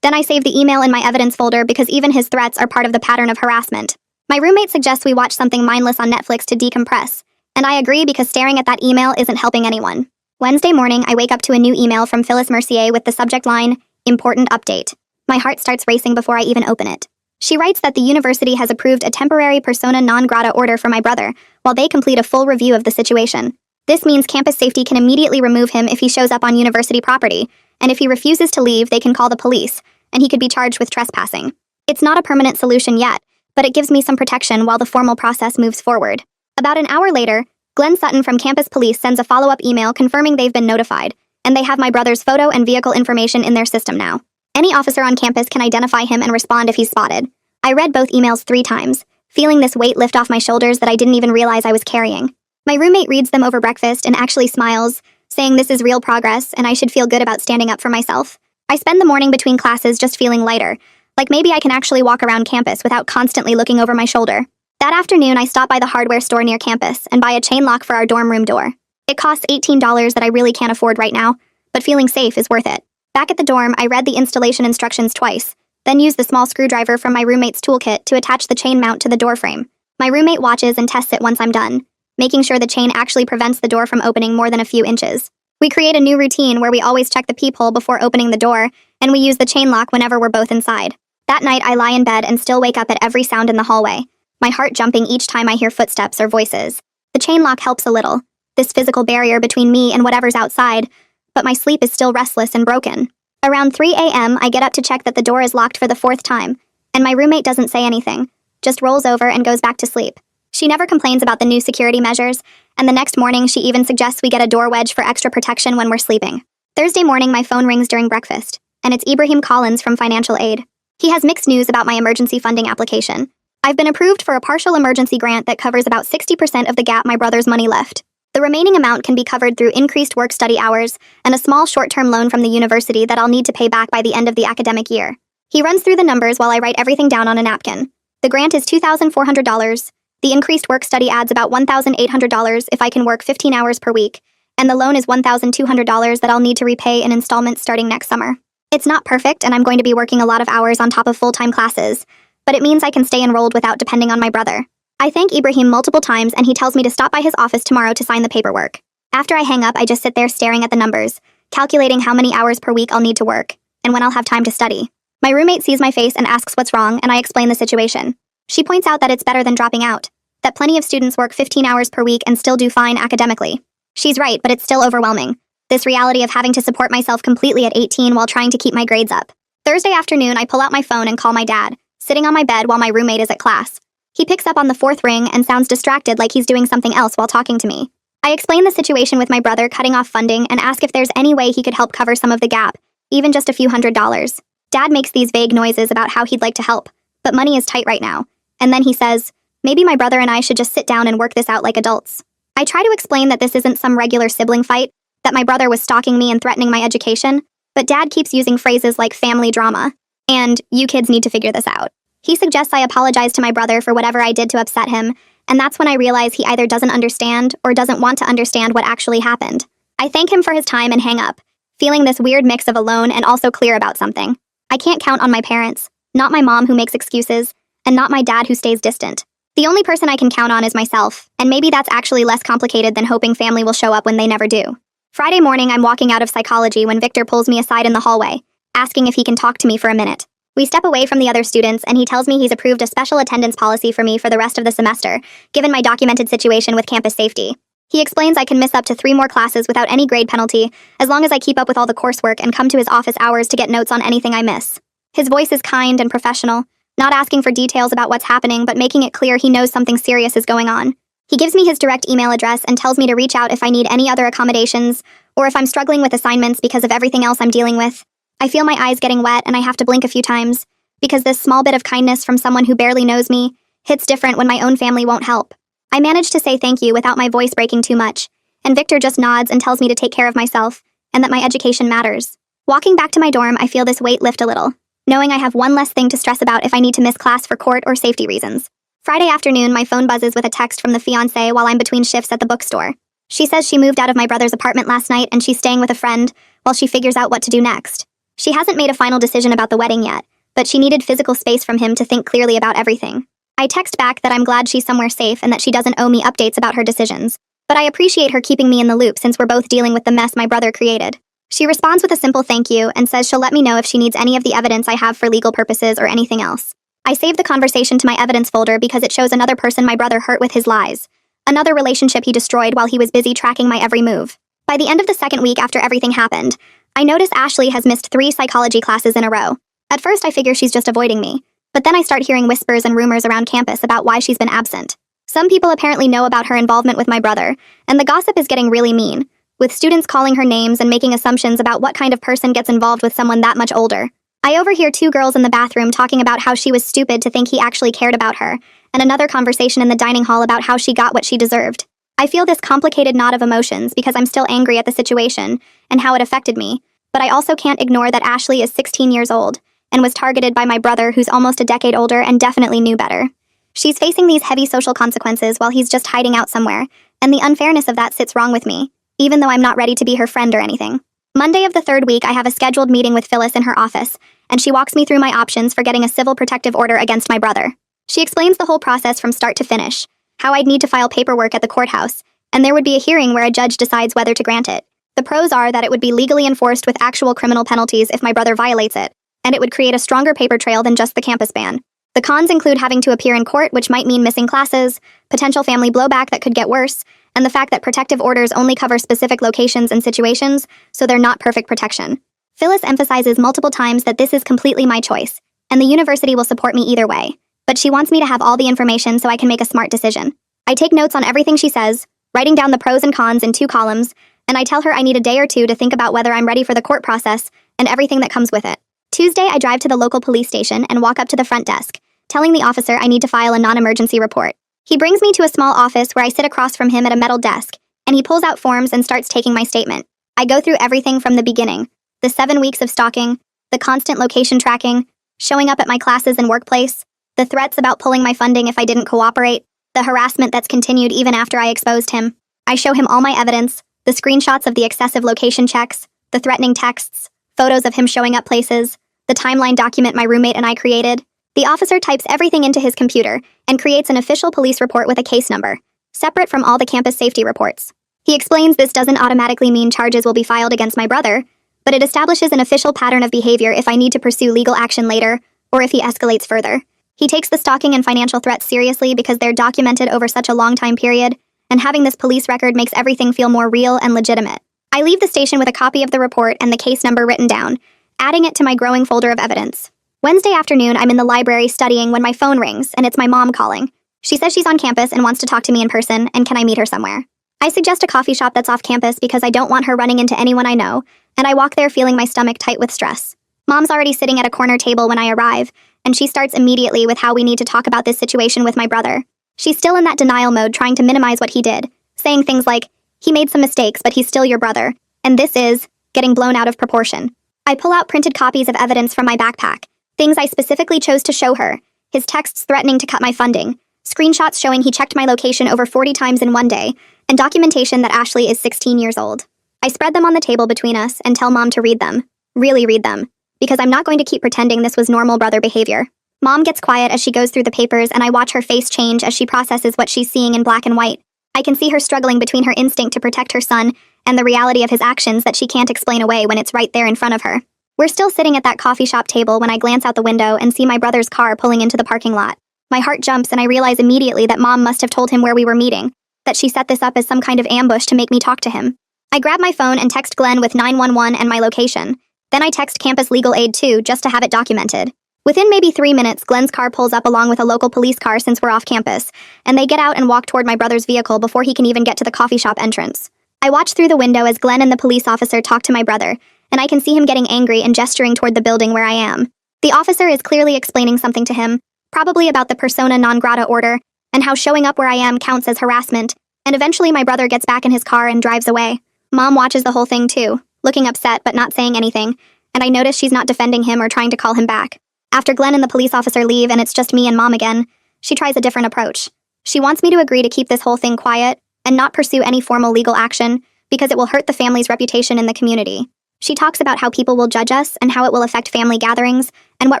S1: Then I save the email in my evidence folder because even his threats are part of the pattern of harassment. My roommate suggests we watch something mindless on Netflix to decompress, and I agree because staring at that email isn't helping anyone. Wednesday morning, I wake up to a new email from Phyllis Mercier with the subject line, "Important update." My heart starts racing before I even open it. She writes that the university has approved a temporary persona non grata order for my brother, while they complete a full review of the situation. This means campus safety can immediately remove him if he shows up on university property, and if he refuses to leave, they can call the police, and he could be charged with trespassing. It's not a permanent solution yet, but it gives me some protection while the formal process moves forward. About an hour later, Glenn Sutton from campus police sends a follow-up email confirming they've been notified, and they have my brother's photo and vehicle information in their system now. Any officer on campus can identify him and respond if he's spotted. I read both emails 3 times, feeling this weight lift off my shoulders that I didn't even realize I was carrying. My roommate reads them over breakfast and actually smiles, saying this is real progress and I should feel good about standing up for myself. I spend the morning between classes just feeling lighter, like maybe I can actually walk around campus without constantly looking over my shoulder. That afternoon, I stop by the hardware store near campus and buy a chain lock for our dorm room door. It costs $18 that I really can't afford right now, but feeling safe is worth it. Back at the dorm, I read the installation instructions twice, then used the small screwdriver from my roommate's toolkit to attach the chain mount to the door frame. My roommate watches and tests it once I'm done, making sure the chain actually prevents the door from opening more than a few inches. We create a new routine where we always check the peephole before opening the door, and we use the chain lock whenever we're both inside. That night, I lie in bed and still wake up at every sound in the hallway, my heart jumping each time I hear footsteps or voices. The chain lock helps a little, this physical barrier between me and whatever's outside, but my sleep is still restless and broken. Around 3 a.m., I get up to check that the door is locked for the 4th time, and my roommate doesn't say anything, just rolls over and goes back to sleep. She never complains about the new security measures, and the next morning she even suggests we get a door wedge for extra protection when we're sleeping. Thursday morning, my phone rings during breakfast, and it's Ibrahim Collins from Financial Aid. He has mixed news about my emergency funding application. I've been approved for a partial emergency grant that covers about 60% of the gap my brother's money left. The remaining amount can be covered through increased work-study hours and a small short-term loan from the university that I'll need to pay back by the end of the academic year. He runs through the numbers while I write everything down on a napkin. The grant is $2,400. The increased work-study adds about $1,800 if I can work 15 hours per week, and the loan is $1,200 that I'll need to repay in installments starting next summer. It's not perfect, and I'm going to be working a lot of hours on top of full-time classes, but it means I can stay enrolled without depending on my brother. I thank Ibrahim multiple times, and he tells me to stop by his office tomorrow to sign the paperwork. After I hang up, I just sit there staring at the numbers, calculating how many hours per week I'll need to work, and when I'll have time to study. My roommate sees my face and asks what's wrong, and I explain the situation. She points out that it's better than dropping out, that plenty of students work 15 hours per week and still do fine academically. She's right, but it's still overwhelming. This reality of having to support myself completely at 18 while trying to keep my grades up. Thursday afternoon, I pull out my phone and call my dad, sitting on my bed while my roommate is at class. He picks up on the 4th ring and sounds distracted like he's doing something else while talking to me. I explain the situation with my brother cutting off funding and ask if there's any way he could help cover some of the gap, even just a few $100s. Dad makes these vague noises about how he'd like to help, but money is tight right now. And then he says, maybe my brother and I should just sit down and work this out like adults. I try to explain that this isn't some regular sibling fight, that my brother was stalking me and threatening my education, but Dad keeps using phrases like family drama, and you kids need to figure this out. He suggests I apologize to my brother for whatever I did to upset him, and that's when I realize he either doesn't understand or doesn't want to understand what actually happened. I thank him for his time and hang up, feeling this weird mix of alone and also clear about something. I can't count on my parents, not my mom who makes excuses, and not my dad who stays distant. The only person I can count on is myself, and maybe that's actually less complicated than hoping family will show up when they never do. Friday morning, I'm walking out of psychology when Victor pulls me aside in the hallway, asking if he can talk to me for a minute. We step away from the other students, and he tells me he's approved a special attendance policy for me for the rest of the semester, given my documented situation with campus safety. He explains I can miss up to 3 more classes without any grade penalty, as long as I keep up with all the coursework and come to his office hours to get notes on anything I miss. His voice is kind and professional, not asking for details about what's happening, but making it clear he knows something serious is going on. He gives me his direct email address and tells me to reach out if I need any other accommodations, or if I'm struggling with assignments because of everything else I'm dealing with. I feel my eyes getting wet and I have to blink a few times, because this small bit of kindness from someone who barely knows me hits different when my own family won't help. I manage to say thank you without my voice breaking too much, and Victor just nods and tells me to take care of myself, and that my education matters. Walking back to my dorm, I feel this weight lift a little, knowing I have one less thing to stress about if I need to miss class for court or safety reasons. Friday afternoon, my phone buzzes with a text from the fiancé while I'm between shifts at the bookstore. She says she moved out of my brother's apartment last night and she's staying with a friend while she figures out what to do next. She hasn't made a final decision about the wedding yet, but she needed physical space from him to think clearly about everything. I text back that I'm glad she's somewhere safe and that she doesn't owe me updates about her decisions, but I appreciate her keeping me in the loop since we're both dealing with the mess my brother created. She responds with a simple thank you and says she'll let me know if she needs any of the evidence I have for legal purposes or anything else. I save the conversation to my evidence folder because it shows another person my brother hurt with his lies, another relationship he destroyed while he was busy tracking my every move. By the end of the 2nd week after everything happened, I notice Ashley has missed 3 psychology classes in a row. At first, I figure she's just avoiding me, but then I start hearing whispers and rumors around campus about why she's been absent. Some people apparently know about her involvement with my brother, and the gossip is getting really mean, with students calling her names and making assumptions about what kind of person gets involved with someone that much older. I overhear 2 girls in the bathroom talking about how she was stupid to think he actually cared about her, and another conversation in the dining hall about how she got what she deserved. I feel this complicated knot of emotions because I'm still angry at the situation and how it affected me, but I also can't ignore that Ashley is 16 years old and was targeted by my brother who's almost a decade older and definitely knew better. She's facing these heavy social consequences while he's just hiding out somewhere, and the unfairness of that sits wrong with me, even though I'm not ready to be her friend or anything. Monday of the 3rd week, I have a scheduled meeting with Phyllis in her office, and she walks me through my options for getting a civil protective order against my brother. She explains the whole process from start to finish, how I'd need to file paperwork at the courthouse, and there would be a hearing where a judge decides whether to grant it. The pros are that it would be legally enforced with actual criminal penalties if my brother violates it, and it would create a stronger paper trail than just the campus ban. The cons include having to appear in court, which might mean missing classes, potential family blowback that could get worse, and the fact that protective orders only cover specific locations and situations, so they're not perfect protection. Phyllis emphasizes multiple times that this is completely my choice, and the university will support me either way, but she wants me to have all the information so I can make a smart decision. I take notes on everything she says, writing down the pros and cons in 2 columns, and I tell her I need a day or 2 to think about whether I'm ready for the court process and everything that comes with it. Tuesday, I drive to the local police station and walk up to the front desk, telling the officer I need to file a non-emergency report. He brings me to a small office where I sit across from him at a metal desk, and he pulls out forms and starts taking my statement. I go through everything from the beginning: the 7 weeks of stalking, the constant location tracking, showing up at my classes and workplace, the threats about pulling my funding if I didn't cooperate, the harassment that's continued even after I exposed him. I show him all my evidence, the screenshots of the excessive location checks, the threatening texts, photos of him showing up places, the timeline document my roommate and I created. The officer types everything into his computer and creates an official police report with a case number, separate from all the campus safety reports. He explains this doesn't automatically mean charges will be filed against my brother, but it establishes an official pattern of behavior if I need to pursue legal action later, or if he escalates further. He takes the stalking and financial threats seriously because they're documented over such a long time period, and having this police record makes everything feel more real and legitimate. I leave the station with a copy of the report and the case number written down, adding it to my growing folder of evidence. Wednesday afternoon, I'm in the library studying when my phone rings, and it's my mom calling. She says she's on campus and wants to talk to me in person, and can I meet her somewhere? I suggest a coffee shop that's off campus because I don't want her running into anyone I know, and I walk there feeling my stomach tight with stress. Mom's already sitting at a corner table when I arrive, and she starts immediately with how we need to talk about this situation with my brother. She's still in that denial mode, trying to minimize what he did, saying things like, "He made some mistakes, but he's still your brother," and this is getting blown out of proportion. I pull out printed copies of evidence from my backpack, things I specifically chose to show her: his texts threatening to cut my funding, screenshots showing he checked my location over 40 times in one day, and documentation that Ashley is 16 years old. I spread them on the table between us and tell Mom to read them. Really read them. Because I'm not going to keep pretending this was normal brother behavior. Mom gets quiet as she goes through the papers, and I watch her face change as she processes what she's seeing in black and white. I can see her struggling between her instinct to protect her son and the reality of his actions that she can't explain away when it's right there in front of her. We're still sitting at that coffee shop table when I glance out the window and see my brother's car pulling into the parking lot. My heart jumps and I realize immediately that Mom must have told him where we were meeting, that she set this up as some kind of ambush to make me talk to him. I grab my phone and text Glenn with 911 and my location. Then I text campus legal aid too, just to have it documented. Within maybe 3 minutes, Glenn's car pulls up along with a local police car since we're off campus, and they get out and walk toward my brother's vehicle before he can even get to the coffee shop entrance. I watch through the window as Glenn and the police officer talk to my brother, and I can see him getting angry and gesturing toward the building where I am. The officer is clearly explaining something to him, probably about the persona non grata order, and how showing up where I am counts as harassment, and eventually my brother gets back in his car and drives away. Mom watches the whole thing too, looking upset but not saying anything, and I notice she's not defending him or trying to call him back. After Glenn and the police officer leave and it's just me and Mom again, she tries a different approach. She wants me to agree to keep this whole thing quiet and not pursue any formal legal action because it will hurt the family's reputation in the community. She talks about how people will judge us and how it will affect family gatherings and what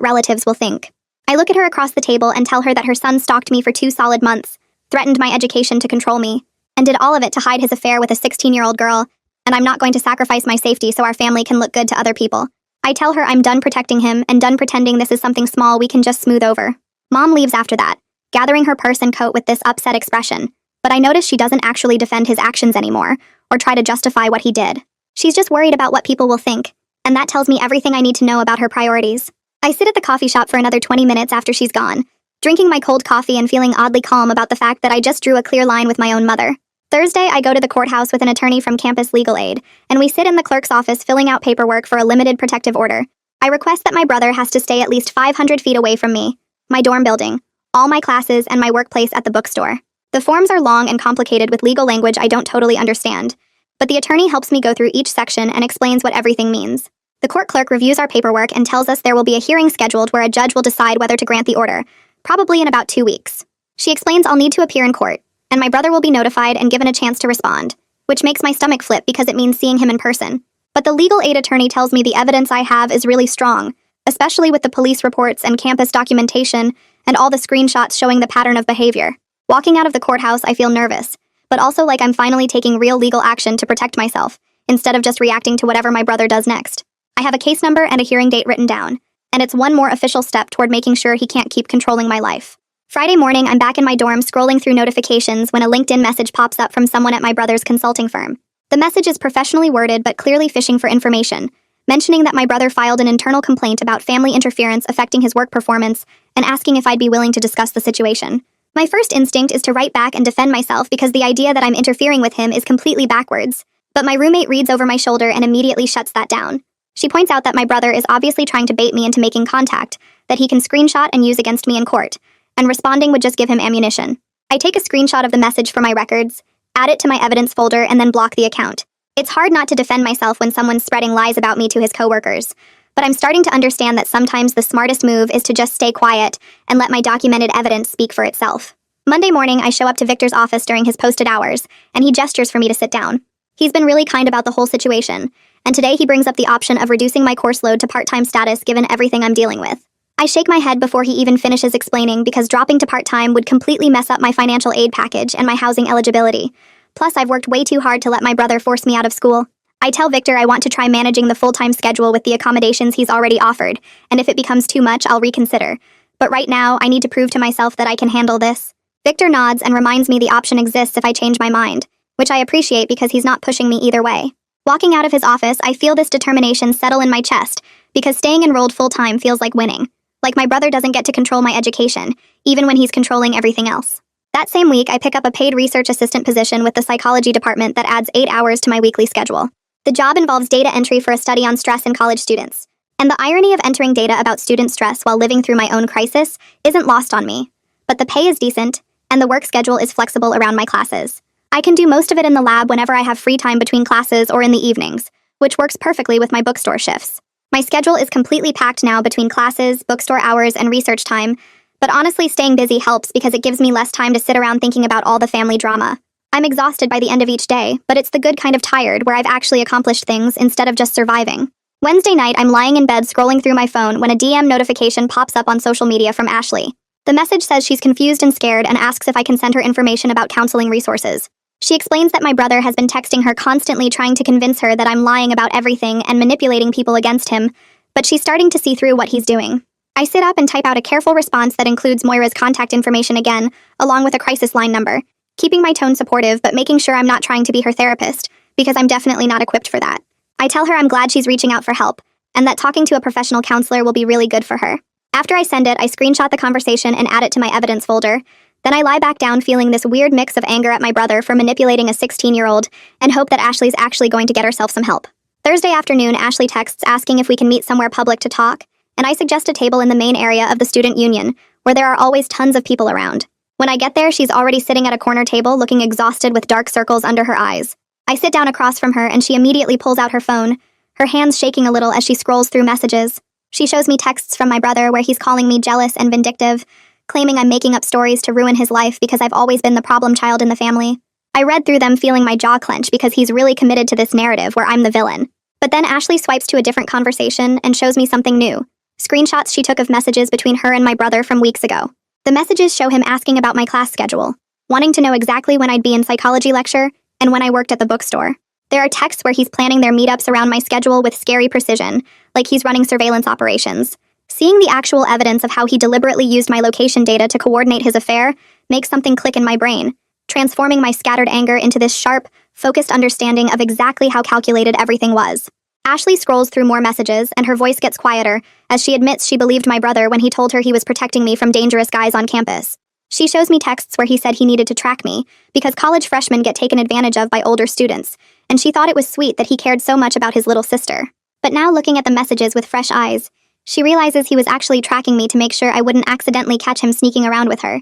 S1: relatives will think. I look at her across the table and tell her that her son stalked me for 2 solid months, threatened my education to control me, and did all of it to hide his affair with a 16-year-old girl, and I'm not going to sacrifice my safety so our family can look good to other people. I tell her I'm done protecting him and done pretending this is something small we can just smooth over. Mom leaves after that, gathering her purse and coat with this upset expression, but I notice she doesn't actually defend his actions anymore or try to justify what he did. She's just worried about what people will think, and that tells me everything I need to know about her priorities. I sit at the coffee shop for another 20 minutes after she's gone, drinking my cold coffee and feeling oddly calm about the fact that I just drew a clear line with my own mother. Thursday, I go to the courthouse with an attorney from campus legal aid, and we sit in the clerk's office filling out paperwork for a limited protective order. I request that my brother has to stay at least 500 feet away from me, my dorm building, all my classes, and my workplace at the bookstore. The forms are long and complicated with legal language I don't totally understand, but the attorney helps me go through each section and explains what everything means. The court clerk reviews our paperwork and tells us there will be a hearing scheduled where a judge will decide whether to grant the order, probably in about 2 weeks. She explains I'll need to appear in court, and my brother will be notified and given a chance to respond, which makes my stomach flip because it means seeing him in person. But the legal aid attorney tells me the evidence I have is really strong, especially with the police reports and campus documentation and all the screenshots showing the pattern of behavior. Walking out of the courthouse, I feel nervous, but also like I'm finally taking real legal action to protect myself, instead of just reacting to whatever my brother does next. I have a case number and a hearing date written down, and it's one more official step toward making sure he can't keep controlling my life. Friday morning, I'm back in my dorm scrolling through notifications when a LinkedIn message pops up from someone at my brother's consulting firm. The message is professionally worded but clearly fishing for information, mentioning that my brother filed an internal complaint about family interference affecting his work performance and asking if I'd be willing to discuss the situation. My first instinct is to write back and defend myself because the idea that I'm interfering with him is completely backwards. But my roommate reads over my shoulder and immediately shuts that down. She points out that my brother is obviously trying to bait me into making contact, that he can screenshot and use against me in court, and responding would just give him ammunition. I take a screenshot of the message for my records, add it to my evidence folder, and then block the account. It's hard not to defend myself when someone's spreading lies about me to his coworkers, but I'm starting to understand that sometimes the smartest move is to just stay quiet and let my documented evidence speak for itself. Monday morning, I show up to Victor's office during his posted hours, and he gestures for me to sit down. He's been really kind about the whole situation, and today he brings up the option of reducing my course load to part-time status given everything I'm dealing with. I shake my head before he even finishes explaining because dropping to part-time would completely mess up my financial aid package and my housing eligibility. Plus, I've worked way too hard to let my brother force me out of school. I tell Victor I want to try managing the full-time schedule with the accommodations he's already offered, and if it becomes too much, I'll reconsider. But right now, I need to prove to myself that I can handle this. Victor nods and reminds me the option exists if I change my mind, which I appreciate because he's not pushing me either way. Walking out of his office, I feel this determination settle in my chest because staying enrolled full-time feels like winning. Like my brother doesn't get to control my education, even when he's controlling everything else. That same week, I pick up a paid research assistant position with the psychology department that adds 8 hours to my weekly schedule. The job involves data entry for a study on stress in college students. And the irony of entering data about student stress while living through my own crisis isn't lost on me. But the pay is decent, and the work schedule is flexible around my classes. I can do most of it in the lab whenever I have free time between classes or in the evenings, which works perfectly with my bookstore shifts. My schedule is completely packed now between classes, bookstore hours, and research time, but honestly staying busy helps because it gives me less time to sit around thinking about all the family drama. I'm exhausted by the end of each day, but it's the good kind of tired where I've actually accomplished things instead of just surviving. Wednesday night, I'm lying in bed scrolling through my phone when a DM notification pops up on social media from Ashley. The message says she's confused and scared and asks if I can send her information about counseling resources. She explains that my brother has been texting her constantly trying to convince her that I'm lying about everything and manipulating people against him, but she's starting to see through what he's doing. I sit up and type out a careful response that includes Moira's contact information again, along with a crisis line number, keeping my tone supportive but making sure I'm not trying to be her therapist, because I'm definitely not equipped for that. I tell her I'm glad she's reaching out for help, and that talking to a professional counselor will be really good for her. After I send it, I screenshot the conversation and add it to my evidence folder. Then I lie back down feeling this weird mix of anger at my brother for manipulating a 16-year-old and hope that Ashley's actually going to get herself some help. Thursday afternoon, Ashley texts asking if we can meet somewhere public to talk, and I suggest a table in the main area of the student union, where there are always tons of people around. When I get there, she's already sitting at a corner table looking exhausted with dark circles under her eyes. I sit down across from her and she immediately pulls out her phone, her hands shaking a little as she scrolls through messages. She shows me texts from my brother where he's calling me jealous and vindictive, claiming I'm making up stories to ruin his life because I've always been the problem child in the family. I read through them feeling my jaw clench because he's really committed to this narrative where I'm the villain. But then Ashley swipes to a different conversation and shows me something new. Screenshots she took of messages between her and my brother from weeks ago. The messages show him asking about my class schedule, wanting to know exactly when I'd be in psychology lecture and when I worked at the bookstore. There are texts where he's planning their meetups around my schedule with scary precision, like he's running surveillance operations. Seeing the actual evidence of how he deliberately used my location data to coordinate his affair makes something click in my brain, transforming my scattered anger into this sharp, focused understanding of exactly how calculated everything was. Ashley scrolls through more messages, and her voice gets quieter as she admits she believed my brother when he told her he was protecting me from dangerous guys on campus. She shows me texts where he said he needed to track me because college freshmen get taken advantage of by older students, and she thought it was sweet that he cared so much about his little sister. But now looking at the messages with fresh eyes, she realizes he was actually tracking me to make sure I wouldn't accidentally catch him sneaking around with her.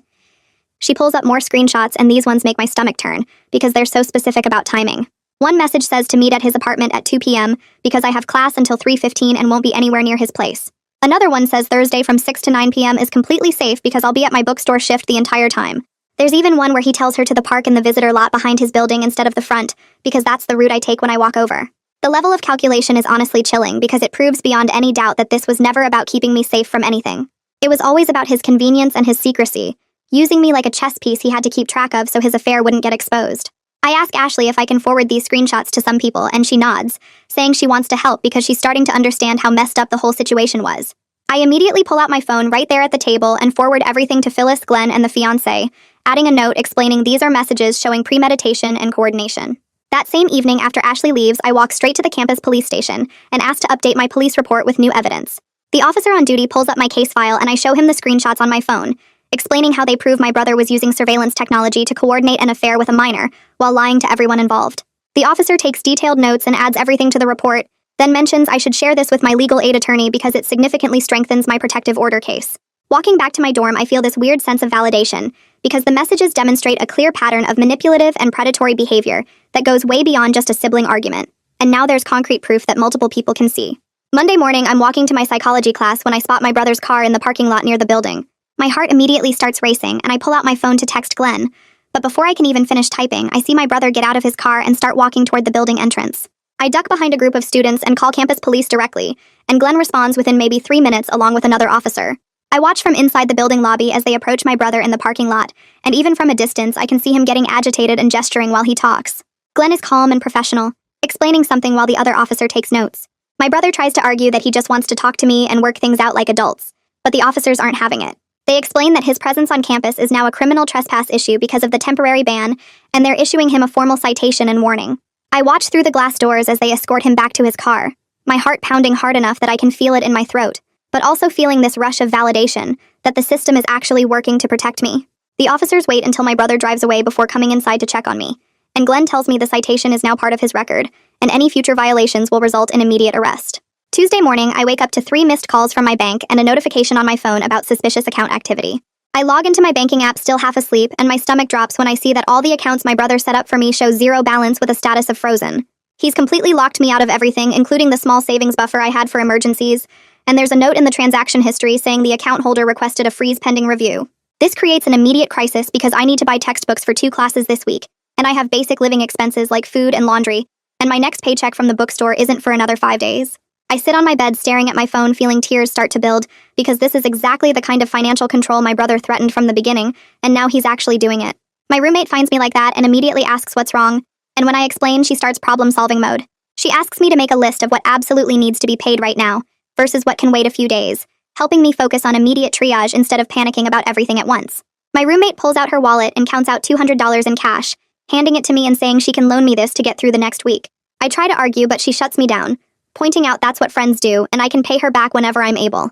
S1: She pulls up more screenshots, and these ones make my stomach turn because they're so specific about timing. One message says to meet at his apartment at 2 p.m. because I have class until 3:15 and won't be anywhere near his place. Another one says Thursday from 6 to 9 p.m. is completely safe because I'll be at my bookstore shift the entire time. There's even one where he tells her to the park in the visitor lot behind his building instead of the front, because that's the route I take when I walk over. The level of calculation is honestly chilling because it proves beyond any doubt that this was never about keeping me safe from anything. It was always about his convenience and his secrecy, using me like a chess piece he had to keep track of so his affair wouldn't get exposed. I ask Ashley if I can forward these screenshots to some people, and she nods, saying she wants to help because she's starting to understand how messed up the whole situation was. I immediately pull out my phone right there at the table and forward everything to Phyllis, Glenn, and the fiancé, adding a note explaining these are messages showing premeditation and coordination. That same evening after Ashley leaves, I walk straight to the campus police station and ask to update my police report with new evidence. The officer on duty pulls up my case file and I show him the screenshots on my phone, explaining how they prove my brother was using surveillance technology to coordinate an affair with a minor while lying to everyone involved. The officer takes detailed notes and adds everything to the report, then mentions I should share this with my legal aid attorney because it significantly strengthens my protective order case. Walking back to my dorm, I feel this weird sense of validation because the messages demonstrate a clear pattern of manipulative and predatory behavior that goes way beyond just a sibling argument. And now there's concrete proof that multiple people can see. Monday morning, I'm walking to my psychology class when I spot my brother's car in the parking lot near the building. My heart immediately starts racing, and I pull out my phone to text Glenn. But before I can even finish typing, I see my brother get out of his car and start walking toward the building entrance. I duck behind a group of students and call campus police directly, and Glenn responds within maybe 3 minutes along with another officer. I watch from inside the building lobby as they approach my brother in the parking lot, and even from a distance, I can see him getting agitated and gesturing while he talks. Glenn is calm and professional, explaining something while the other officer takes notes. My brother tries to argue that he just wants to talk to me and work things out like adults, but the officers aren't having it. They explain that his presence on campus is now a criminal trespass issue because of the temporary ban, and they're issuing him a formal citation and warning. I watch through the glass doors as they escort him back to his car, my heart pounding hard enough that I can feel it in my throat, but also feeling this rush of validation that the system is actually working to protect me. The officers wait until my brother drives away before coming inside to check on me, and Glenn tells me the citation is now part of his record, and any future violations will result in immediate arrest. Tuesday morning, I wake up to 3 missed calls from my bank and a notification on my phone about suspicious account activity. I log into my banking app still half asleep, and my stomach drops when I see that all the accounts my brother set up for me show zero balance with a status of frozen. He's completely locked me out of everything, including the small savings buffer I had for emergencies, and there's a note in the transaction history saying the account holder requested a freeze pending review. This creates an immediate crisis because I need to buy textbooks for 2 classes this week, and I have basic living expenses like food and laundry, and my next paycheck from the bookstore isn't for another 5 days. I sit on my bed staring at my phone, feeling tears start to build, because this is exactly the kind of financial control my brother threatened from the beginning, and now he's actually doing it. My roommate finds me like that and immediately asks what's wrong, and when I explain, she starts problem-solving mode. She asks me to make a list of what absolutely needs to be paid right now, versus what can wait a few days, helping me focus on immediate triage instead of panicking about everything at once. My roommate pulls out her wallet and counts out $200 in cash, handing it to me and saying she can loan me this to get through the next week. I try to argue, but she shuts me down, pointing out that's what friends do, and I can pay her back whenever I'm able.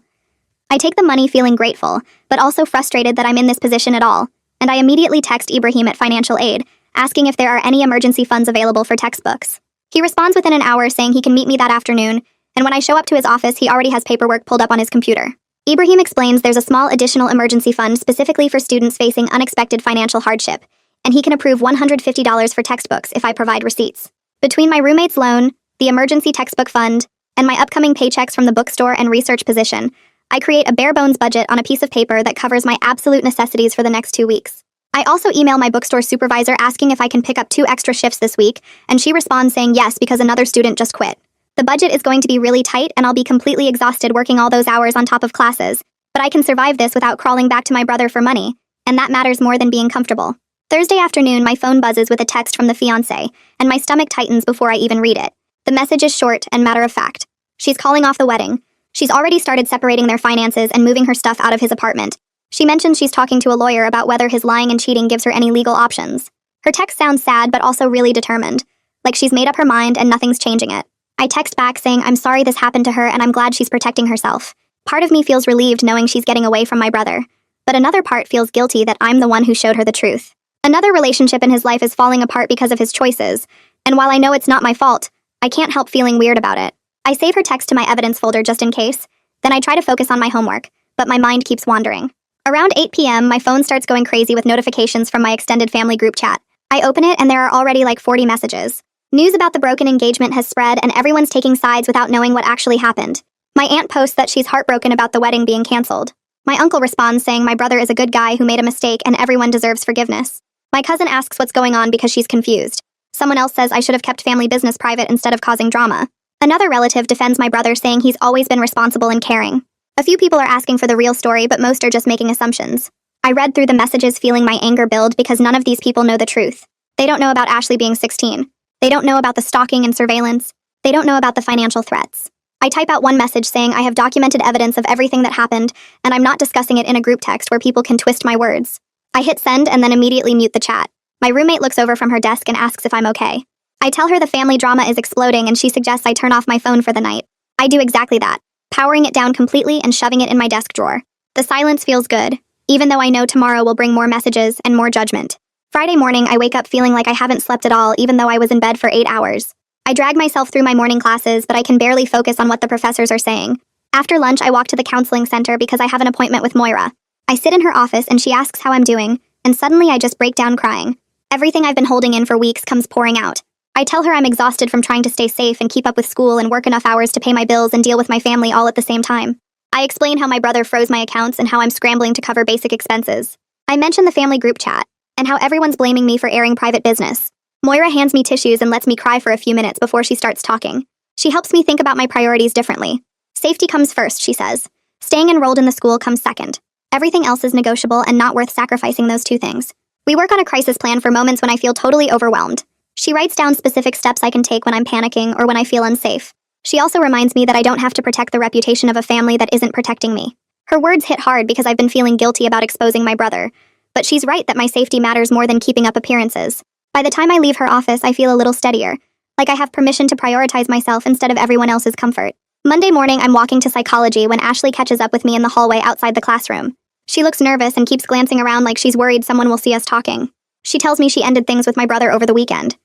S1: I take the money feeling grateful, but also frustrated that I'm in this position at all, and I immediately text Ibrahim at Financial Aid, asking if there are any emergency funds available for textbooks. He responds within an hour saying he can meet me that afternoon, and when I show up to his office, he already has paperwork pulled up on his computer. Ibrahim explains there's a small additional emergency fund specifically for students facing unexpected financial hardship, and he can approve $150 for textbooks if I provide receipts. Between my roommate's loan, the emergency textbook fund, and my upcoming paychecks from the bookstore and research position, I create a bare-bones budget on a piece of paper that covers my absolute necessities for the next 2 weeks. I also email my bookstore supervisor asking if I can pick up 2 extra shifts this week, and she responds saying yes because another student just quit. The budget is going to be really tight, and I'll be completely exhausted working all those hours on top of classes, but I can survive this without crawling back to my brother for money, and that matters more than being comfortable. Thursday afternoon, my phone buzzes with a text from the fiancé, and my stomach tightens before I even read it. The message is short and matter-of-fact. She's calling off the wedding. She's already started separating their finances and moving her stuff out of his apartment. She mentions she's talking to a lawyer about whether his lying and cheating gives her any legal options. Her text sounds sad but also really determined, like she's made up her mind and nothing's changing it. I text back saying I'm sorry this happened to her and I'm glad she's protecting herself. Part of me feels relieved knowing she's getting away from my brother, but another part feels guilty that I'm the one who showed her the truth. Another relationship in his life is falling apart because of his choices, and while I know it's not my fault, I can't help feeling weird about it. I save her text to my evidence folder just in case, then I try to focus on my homework, but my mind keeps wandering. Around 8 p.m., my phone starts going crazy with notifications from my extended family group chat. I open it and there are already like 40 messages. News about the broken engagement has spread and everyone's taking sides without knowing what actually happened. My aunt posts that she's heartbroken about the wedding being canceled. My uncle responds saying my brother is a good guy who made a mistake and everyone deserves forgiveness. My cousin asks what's going on because she's confused. Someone else says I should have kept family business private instead of causing drama. Another relative defends my brother saying he's always been responsible and caring. A few people are asking for the real story, but most are just making assumptions. I read through the messages feeling my anger build because none of these people know the truth. They don't know about Ashley being 16. They don't know about the stalking and surveillance. They don't know about the financial threats. I type out one message saying I have documented evidence of everything that happened, and I'm not discussing it in a group text where people can twist my words. I hit send and then immediately mute the chat. My roommate looks over from her desk and asks if I'm okay. I tell her the family drama is exploding and she suggests I turn off my phone for the night. I do exactly that, powering it down completely and shoving it in my desk drawer. The silence feels good, even though I know tomorrow will bring more messages and more judgment. Friday morning, I wake up feeling like I haven't slept at all even though I was in bed for 8 hours. I drag myself through my morning classes, but I can barely focus on what the professors are saying. After lunch, I walk to the counseling center because I have an appointment with Moira. I sit in her office and she asks how I'm doing, and suddenly I just break down crying. Everything I've been holding in for weeks comes pouring out. I tell her I'm exhausted from trying to stay safe and keep up with school and work enough hours to pay my bills and deal with my family all at the same time. I explain how my brother froze my accounts and how I'm scrambling to cover basic expenses. I mention the family group chat, and how everyone's blaming me for airing private business. Moira hands me tissues and lets me cry for a few minutes before she starts talking. She helps me think about my priorities differently. Safety comes first, she says. Staying enrolled in the school comes second. Everything else is negotiable and not worth sacrificing those two things. We work on a crisis plan for moments when I feel totally overwhelmed. She writes down specific steps I can take when I'm panicking or when I feel unsafe. She also reminds me that I don't have to protect the reputation of a family that isn't protecting me. Her words hit hard because I've been feeling guilty about exposing my brother, but she's right that my safety matters more than keeping up appearances. By the time I leave her office, I feel a little steadier, like I have permission to prioritize myself instead of everyone else's comfort. Monday morning, I'm walking to psychology when Ashley catches up with me in the hallway outside the classroom. She looks nervous and keeps glancing around like she's worried someone will see us talking. She tells me she ended things with my brother over the weekend.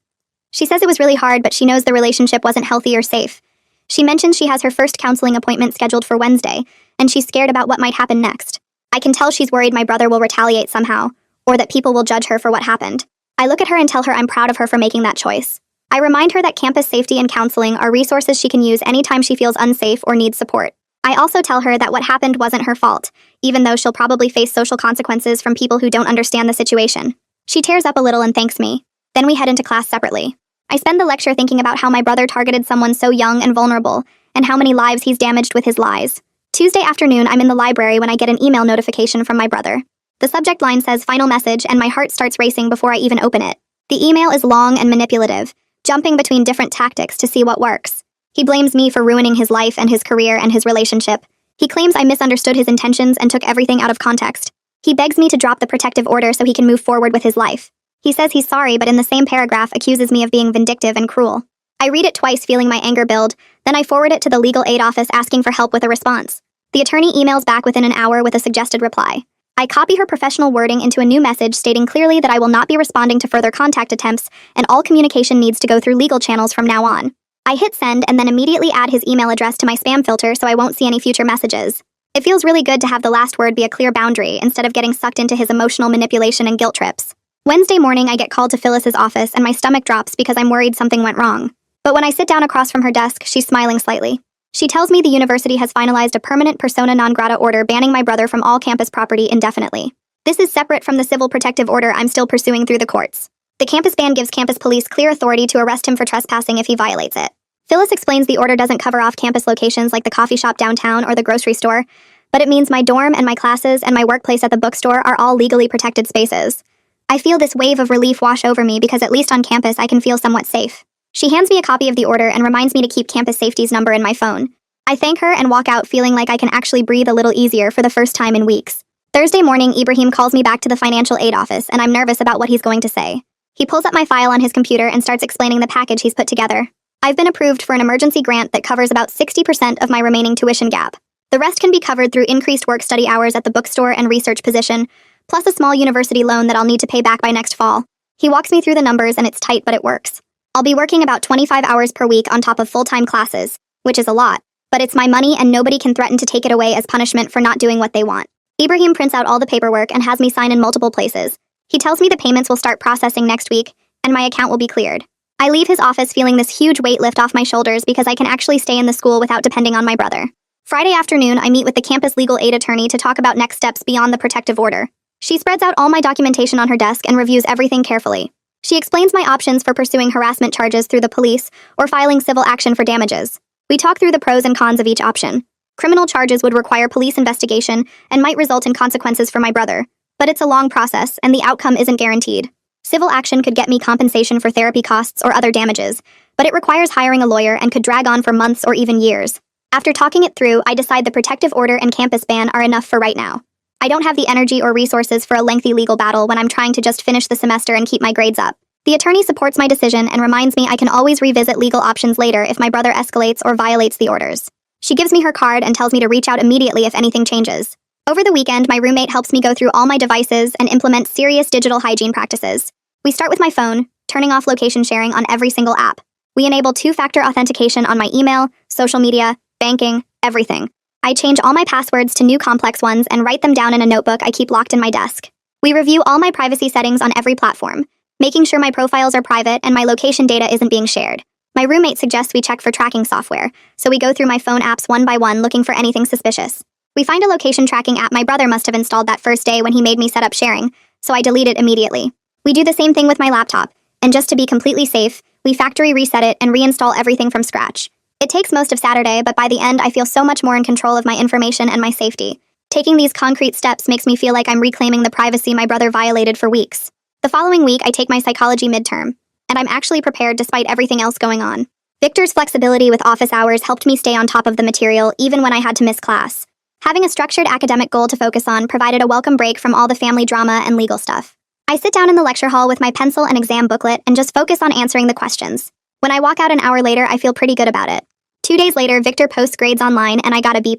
S1: She says it was really hard, but she knows the relationship wasn't healthy or safe. She mentions she has her first counseling appointment scheduled for Wednesday, and she's scared about what might happen next. I can tell she's worried my brother will retaliate somehow, or that people will judge her for what happened. I look at her and tell her I'm proud of her for making that choice. I remind her that campus safety and counseling are resources she can use anytime she feels unsafe or needs support. I also tell her that what happened wasn't her fault, even though she'll probably face social consequences from people who don't understand the situation. She tears up a little and thanks me. Then we head into class separately. I spend the lecture thinking about how my brother targeted someone so young and vulnerable, and how many lives he's damaged with his lies. Tuesday afternoon, I'm in the library when I get an email notification from my brother. The subject line says final message, and my heart starts racing before I even open it. The email is long and manipulative, jumping between different tactics to see what works. He blames me for ruining his life and his career and his relationship. He claims I misunderstood his intentions and took everything out of context. He begs me to drop the protective order so he can move forward with his life. He says he's sorry, but in the same paragraph accuses me of being vindictive and cruel. I read it twice, feeling my anger build, then I forward it to the legal aid office asking for help with a response. The attorney emails back within an hour with a suggested reply. I copy her professional wording into a new message stating clearly that I will not be responding to further contact attempts and all communication needs to go through legal channels from now on. I hit send and then immediately add his email address to my spam filter so I won't see any future messages. It feels really good to have the last word be a clear boundary instead of getting sucked into his emotional manipulation and guilt trips. Wednesday morning, I get called to Phyllis's office and my stomach drops because I'm worried something went wrong. But when I sit down across from her desk, she's smiling slightly. She tells me the university has finalized a permanent persona non grata order banning my brother from all campus property indefinitely. This is separate from the civil protective order I'm still pursuing through the courts. The campus ban gives campus police clear authority to arrest him for trespassing if he violates it. Phyllis explains the order doesn't cover off-campus locations like the coffee shop downtown or the grocery store, but it means my dorm and my classes and my workplace at the bookstore are all legally protected spaces. I feel this wave of relief wash over me because at least on campus I can feel somewhat safe. She hands me a copy of the order and reminds me to keep campus safety's number in my phone. I thank her and walk out feeling like I can actually breathe a little easier for the first time in weeks. Thursday morning, Ibrahim calls me back to the financial aid office and I'm nervous about what he's going to say. He pulls up my file on his computer and starts explaining the package he's put together. I've been approved for an emergency grant that covers about 60% of my remaining tuition gap. The rest can be covered through increased work-study hours at the bookstore and research position, plus a small university loan that I'll need to pay back by next fall. He walks me through the numbers and it's tight, but it works. I'll be working about 25 hours per week on top of full-time classes, which is a lot, but it's my money and nobody can threaten to take it away as punishment for not doing what they want. Ibrahim prints out all the paperwork and has me sign in multiple places. He tells me the payments will start processing next week, and my account will be cleared. I leave his office feeling this huge weight lift off my shoulders because I can actually stay in the school without depending on my brother. Friday afternoon, I meet with the campus legal aid attorney to talk about next steps beyond the protective order. She spreads out all my documentation on her desk and reviews everything carefully. She explains my options for pursuing harassment charges through the police or filing civil action for damages. We talk through the pros and cons of each option. Criminal charges would require police investigation and might result in consequences for my brother, but it's a long process and the outcome isn't guaranteed. Civil action could get me compensation for therapy costs or other damages, but it requires hiring a lawyer and could drag on for months or even years. After talking it through, I decide the protective order and campus ban are enough for right now. I don't have the energy or resources for a lengthy legal battle when I'm trying to just finish the semester and keep my grades up. The attorney supports my decision and reminds me I can always revisit legal options later if my brother escalates or violates the orders. She gives me her card and tells me to reach out immediately if anything changes. Over the weekend, my roommate helps me go through all my devices and implement serious digital hygiene practices. We start with my phone, turning off location sharing on every single app. We enable two-factor authentication on my email, social media, banking, everything. I change all my passwords to new complex ones and write them down in a notebook I keep locked in my desk. We review all my privacy settings on every platform, making sure my profiles are private and my location data isn't being shared. My roommate suggests we check for tracking software, so we go through my phone apps one by one looking for anything suspicious. We find a location tracking app my brother must have installed that first day when he made me set up sharing, so I delete it immediately. We do the same thing with my laptop, and just to be completely safe, we factory reset it and reinstall everything from scratch. It takes most of Saturday, but by the end I feel so much more in control of my information and my safety. Taking these concrete steps makes me feel like I'm reclaiming the privacy my brother violated for weeks. The following week I take my psychology midterm, and I'm actually prepared despite everything else going on. Victor's flexibility with office hours helped me stay on top of the material even when I had to miss class. Having a structured academic goal to focus on provided a welcome break from all the family drama and legal stuff. I sit down in the lecture hall with my pencil and exam booklet and just focus on answering the questions. When I walk out an hour later, I feel pretty good about it. 2 days later, Victor posts grades online and I got a B+.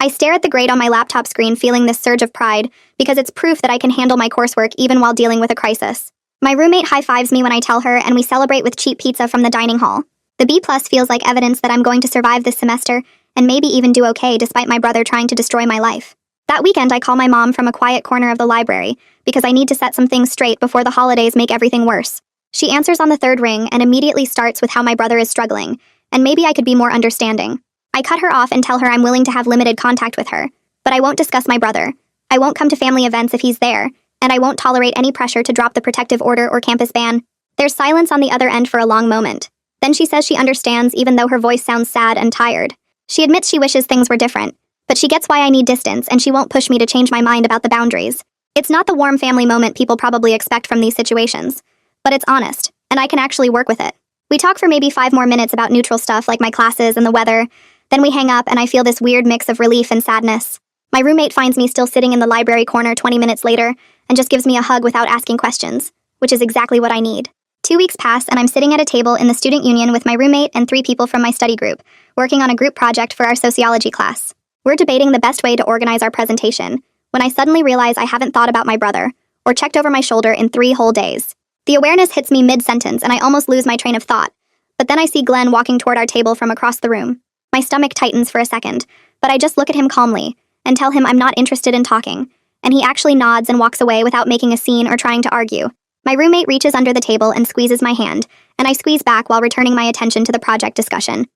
S1: I stare at the grade on my laptop screen feeling this surge of pride because it's proof that I can handle my coursework even while dealing with a crisis. My roommate high-fives me when I tell her and we celebrate with cheap pizza from the dining hall. The B+ feels like evidence that I'm going to survive this semester and maybe even do okay despite my brother trying to destroy my life. That weekend, I call my mom from a quiet corner of the library because I need to set some things straight before the holidays make everything worse. She answers on the third ring and immediately starts with how my brother is struggling, and maybe I could be more understanding. I cut her off and tell her I'm willing to have limited contact with her, but I won't discuss my brother. I won't come to family events if he's there, and I won't tolerate any pressure to drop the protective order or campus ban. There's silence on the other end for a long moment. Then she says she understands even though her voice sounds sad and tired. She admits she wishes things were different, but she gets why I need distance and she won't push me to change my mind about the boundaries. It's not the warm family moment people probably expect from these situations, but it's honest, and I can actually work with it. We talk for maybe 5 more minutes about neutral stuff like my classes and the weather. Then we hang up and I feel this weird mix of relief and sadness. My roommate finds me still sitting in the library corner 20 minutes later and just gives me a hug without asking questions, which is exactly what I need. 2 weeks pass and I'm sitting at a table in the student union with my roommate and 3 people from my study group, working on a group project for our sociology class. We're debating the best way to organize our presentation, when I suddenly realize I haven't thought about my brother, or checked over my shoulder in 3 whole days. The awareness hits me mid-sentence and I almost lose my train of thought, but then I see Glenn walking toward our table from across the room. My stomach tightens for a second, but I just look at him calmly and tell him I'm not interested in talking, and he actually nods and walks away without making a scene or trying to argue. My roommate reaches under the table and squeezes my hand, and I squeeze back while returning my attention to the project discussion.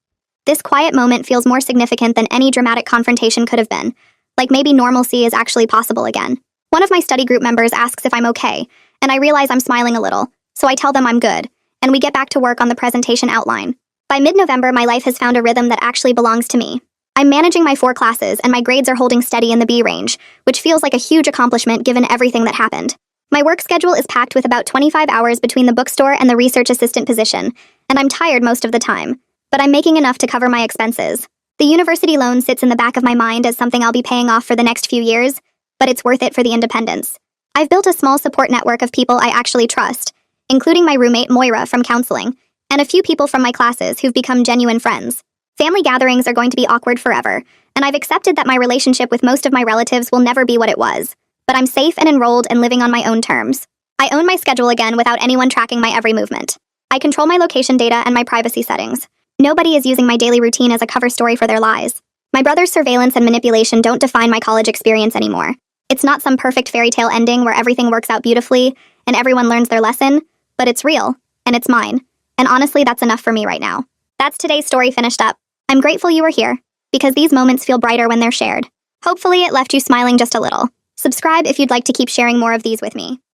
S1: This quiet moment feels more significant than any dramatic confrontation could have been, like maybe normalcy is actually possible again. One of my study group members asks if I'm okay, and I realize I'm smiling a little, so I tell them I'm good, and we get back to work on the presentation outline. By mid-November, my life has found a rhythm that actually belongs to me. I'm managing my 4 classes, and my grades are holding steady in the B range, which feels like a huge accomplishment given everything that happened. My work schedule is packed with about 25 hours between the bookstore and the research assistant position, and I'm tired most of the time, but I'm making enough to cover my expenses. The university loan sits in the back of my mind as something I'll be paying off for the next few years, but it's worth it for the independence. I've built a small support network of people I actually trust, including my roommate Moira from counseling, and a few people from my classes who've become genuine friends. Family gatherings are going to be awkward forever, and I've accepted that my relationship with most of my relatives will never be what it was, but I'm safe and enrolled and living on my own terms. I own my schedule again without anyone tracking my every movement. I control my location data and my privacy settings. Nobody is using my daily routine as a cover story for their lies. My brother's surveillance and manipulation don't define my college experience anymore. It's not some perfect fairy tale ending where everything works out beautifully and everyone learns their lesson, but it's real, and it's mine. And honestly, that's enough for me right now. That's today's story finished up. I'm grateful you were here, because these moments feel brighter when they're shared. Hopefully it left you smiling just a little. Subscribe if you'd like to keep sharing more of these with me.